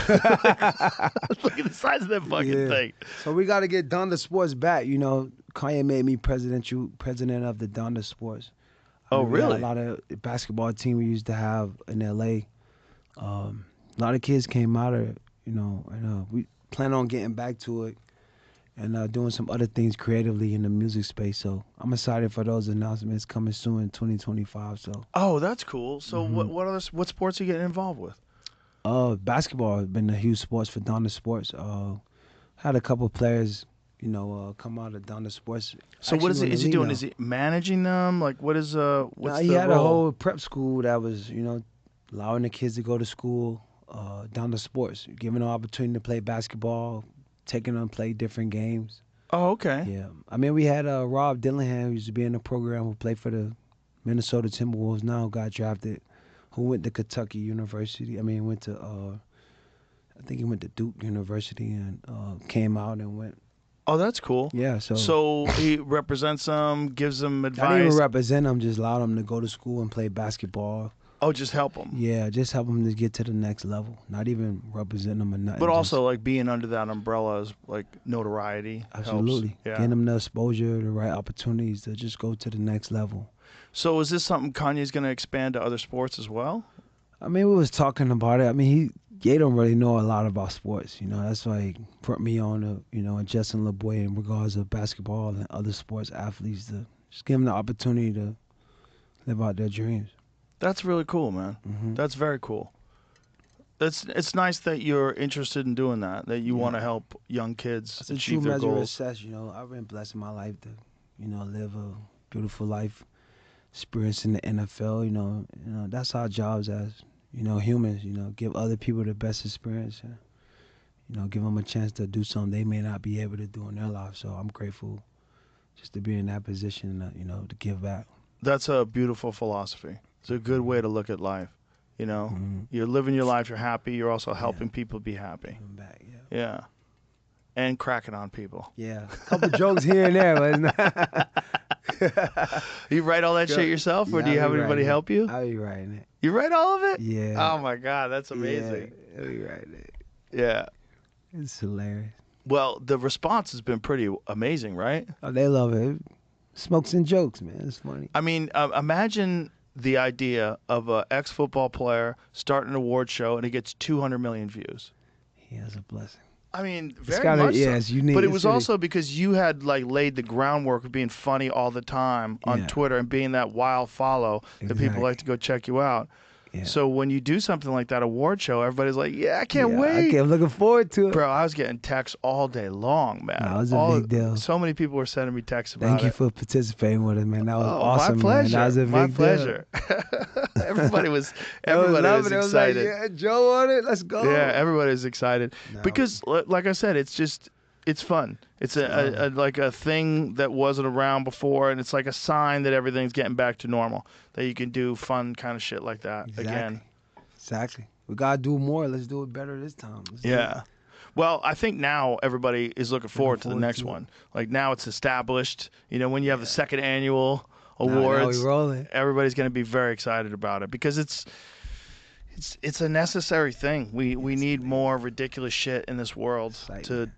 Look at the size of that fucking thing. So we got to get Donda Sports back. Kanye made me president of the Donda Sports. Oh, We had really? a lot of basketball team we used to have in L.A. A lot of kids came out of it, and we plan on getting back to it and doing some other things creatively in the music space. So I'm excited for those announcements coming soon in 2025. So Oh, that's cool. So Mm-hmm. what sports are you getting involved with? basketball has been a huge sports for Donda Sports. Had a couple players, come out of Donda Sports. So what Actually is it? in the Is he league doing? now. Is he managing them? Like what is Nah, what's he the had a role? whole prep school that was, allowing the kids to go to school, down to sports, giving them opportunity to play basketball, taking them to play different games. Oh, okay. Yeah, I mean, we had Rob Dillingham, who used to be in the program, who played for the Minnesota Timberwolves, now got drafted, who went to Kentucky University. I mean, went to, I think he went to Duke University and came out and went. Oh, that's cool. Yeah, so So he represents them, gives them I didn't even advice. represent him, just allowed him to go to school and play basketball. Oh, just help them. Yeah, just help them to get to the next level. Not even represent them or nothing. But just- also like being under that umbrella is like notoriety. absolutely, Helps. Yeah. getting them the exposure, the right opportunities to just go to the next level. So is this something Kanye's going to expand to other sports as well? I mean, we was talking about it. I mean, Ye don't really know a lot about sports. That's why he put me on and Justin LeBoy in regards of basketball and other sports athletes to just give them the opportunity to live out their dreams. That's really cool, man. Mm-hmm. That's very cool. It's nice that you're interested in doing that. That you want to help young kids It's a true achieve their measure of goals. success. I've been blessed in my life to, live a beautiful life, experience in the NFL. That's our jobs as humans. Give other people the best experience. Give them a chance to do something they may not be able to do in their life. So I'm grateful just to be in that position. To give back. That's a beautiful philosophy. It's a good way to look at life. You're living your life. You're happy. You're also helping people be happy. Giving back. Yeah. Yeah, and cracking on people. Yeah. A couple jokes here and there, but it's not. You write all that shit yourself, or Yeah, do you I have be anybody writing it. help you? I be writing it. You write all of it? Yeah. Oh my God, that's amazing. Yeah, I be writing it. Yeah. It's hilarious. Well, the response has been pretty amazing, right? Oh, they love it. Smokes and jokes, man. It's funny. I mean, imagine the idea of an ex-football player starting an award show and he gets 200 million views. He has a blessing. I mean, It's very gotta- much yeah, so. it's unique. But it It's was really- also because you had like laid the groundwork of being funny all the time on Yeah. Twitter and being that wild follow that people Exactly. like to go check you out. Yeah. So when you do something like that award show, everybody's like, "Yeah, I can't Yeah, wait." I'm looking forward to it. Bro, I was getting texts all day long, man. No, it was a big deal. So many people were sending me texts about Thank you it. for participating with it, man. That was Oh, awesome, my pleasure. man. That was a big My deal. pleasure. everybody was I was everybody was loving it. I was excited. like, yeah, Joe on it. Let's go. Yeah, everybody was excited No. because, like I said, it's fun. It's a like a thing that wasn't around before, and it's like a sign that everything's getting back to normal. That you can do fun kind of shit like that again. Exactly. We gotta do more. Let's do it better this time. Let's do Yeah. Well, I think now everybody is looking forward to the forward next to it. one. Like now it's established. When you have the second annual Now awards, we rolling. everybody's going to be very excited about it because it's a necessary thing. We need more ridiculous shit in this world to Excitement.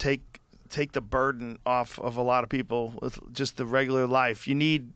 take the burden off of a lot of people with just the regular life. You need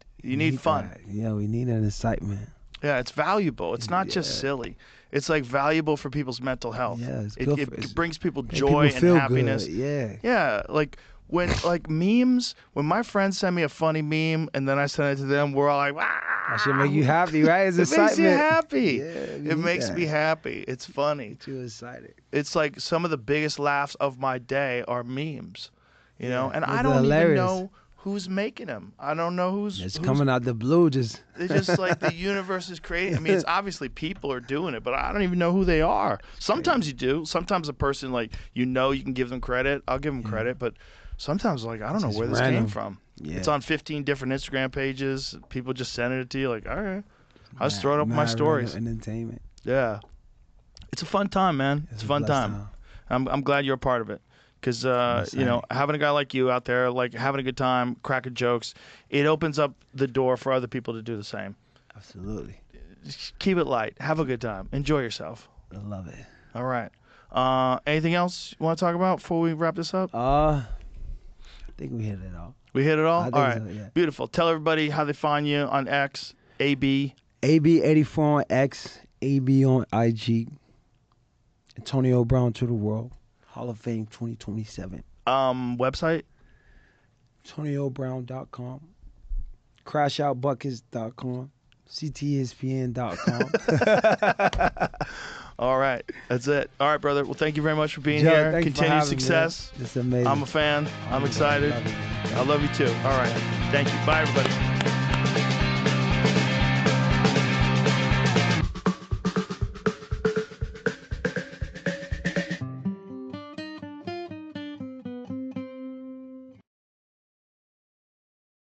fun. that. Yeah, we need an excitement. Yeah, it's valuable. It's not just silly. It's like valuable for people's mental health. Yeah, it's it, good it, for- it brings people Make joy people feel and happiness. Good. Yeah. Yeah, like when like memes, when my friends send me a funny meme and then I send it to them, we're all like, wow. That should make you happy, right? It's It excitement. makes you happy. Yeah, we It need makes that. me happy. It's funny. Get you excited. It's like some of the biggest laughs of my day are memes, and Yeah, I they're don't even hilarious. know who's making them. I don't know who's It's who's- coming out the blue. Just It's just like the universe is creating. I mean, it's obviously people are doing it, but I don't even know who they are. Sometimes you do. Sometimes a person like you can give them credit. I'll give them credit, but sometimes like I don't know Just where this random. came from. Yeah. It's on 15 different Instagram pages. People just sending it to you. Like, all right, I'll just throw it up in my mad stories. random entertainment. Yeah, it's a fun time, man. It's a fun blessed time. I'm glad you're a part of it. Because, having a guy like you out there, like having a good time, cracking jokes, it opens up the door for other people to do the same. Absolutely. Just keep it light. Have a good time. Enjoy yourself. I love it. All right. Anything else you want to talk about before we wrap this up? I think we hit it all. We hit it all? I think All right. so, yeah. Beautiful. Tell everybody how they find you on X, AB. AB84 on X, AB on IG. Antonio Brown to the world. Hall of Fame 2027. Website? TonyOBrown.com, CrashOutBuckets.com, CTSPN.com. All right. That's it. All right, brother. Well, thank you very much for being Joe, here. thank you for Continued having me, success. man. It's amazing. I'm a fan. I'm excited. Love it, man. I love you too. All right. Thank you. Bye, everybody.